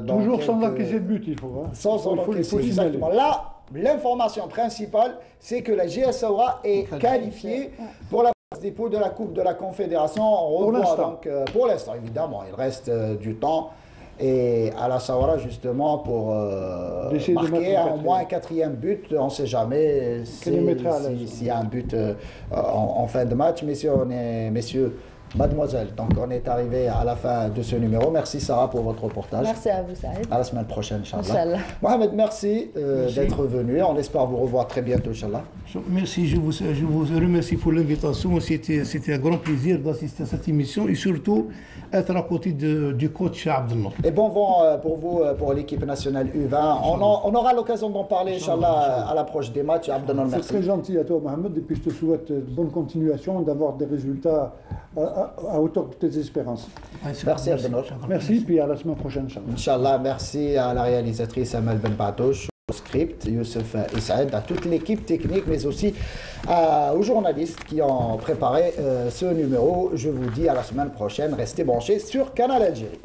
Toujours sans encaisser de but, il faut. Sans encaisser, exactement. Là, l'information principale, c'est que la GS Saoura est qualifiée pour la phase des poules de la Coupe de la Confédération. On revoit donc pour l'instant, évidemment, il reste du temps. Et à la Saoura, justement, pour marquer au moins un quatrième but, on ne sait jamais s'il y a un but en fin de match. Messieurs, mademoiselle, donc on est arrivé à la fin de ce numéro. Merci Sarah pour votre reportage. Merci à vous, Saïd. À la semaine prochaine, Inch'Allah. Mohamed, merci d'être venu. On espère vous revoir très bientôt, Inch'Allah. Merci, je vous remercie pour l'invitation. C'était un grand plaisir d'assister à cette émission et surtout être à côté du coach Abdelnour. Et bon vent pour vous, pour l'équipe nationale U20. On aura l'occasion d'en parler, Inch'Allah, à l'approche des matchs. Abdelnour, merci. C'est très gentil à toi, Mohamed, et puis je te souhaite bonne continuation, d'avoir des résultats à hauteur de tes espérances. Merci, Abdelnour. Merci, puis à la semaine prochaine, Inch'Allah. Merci à la réalisatrice Amel Ben Batouche, au script, Youssef Issaïd, à toute l'équipe technique, mais aussi aux journalistes qui ont préparé ce numéro. Je vous dis à la semaine prochaine. Restez branchés sur Canal Algérie.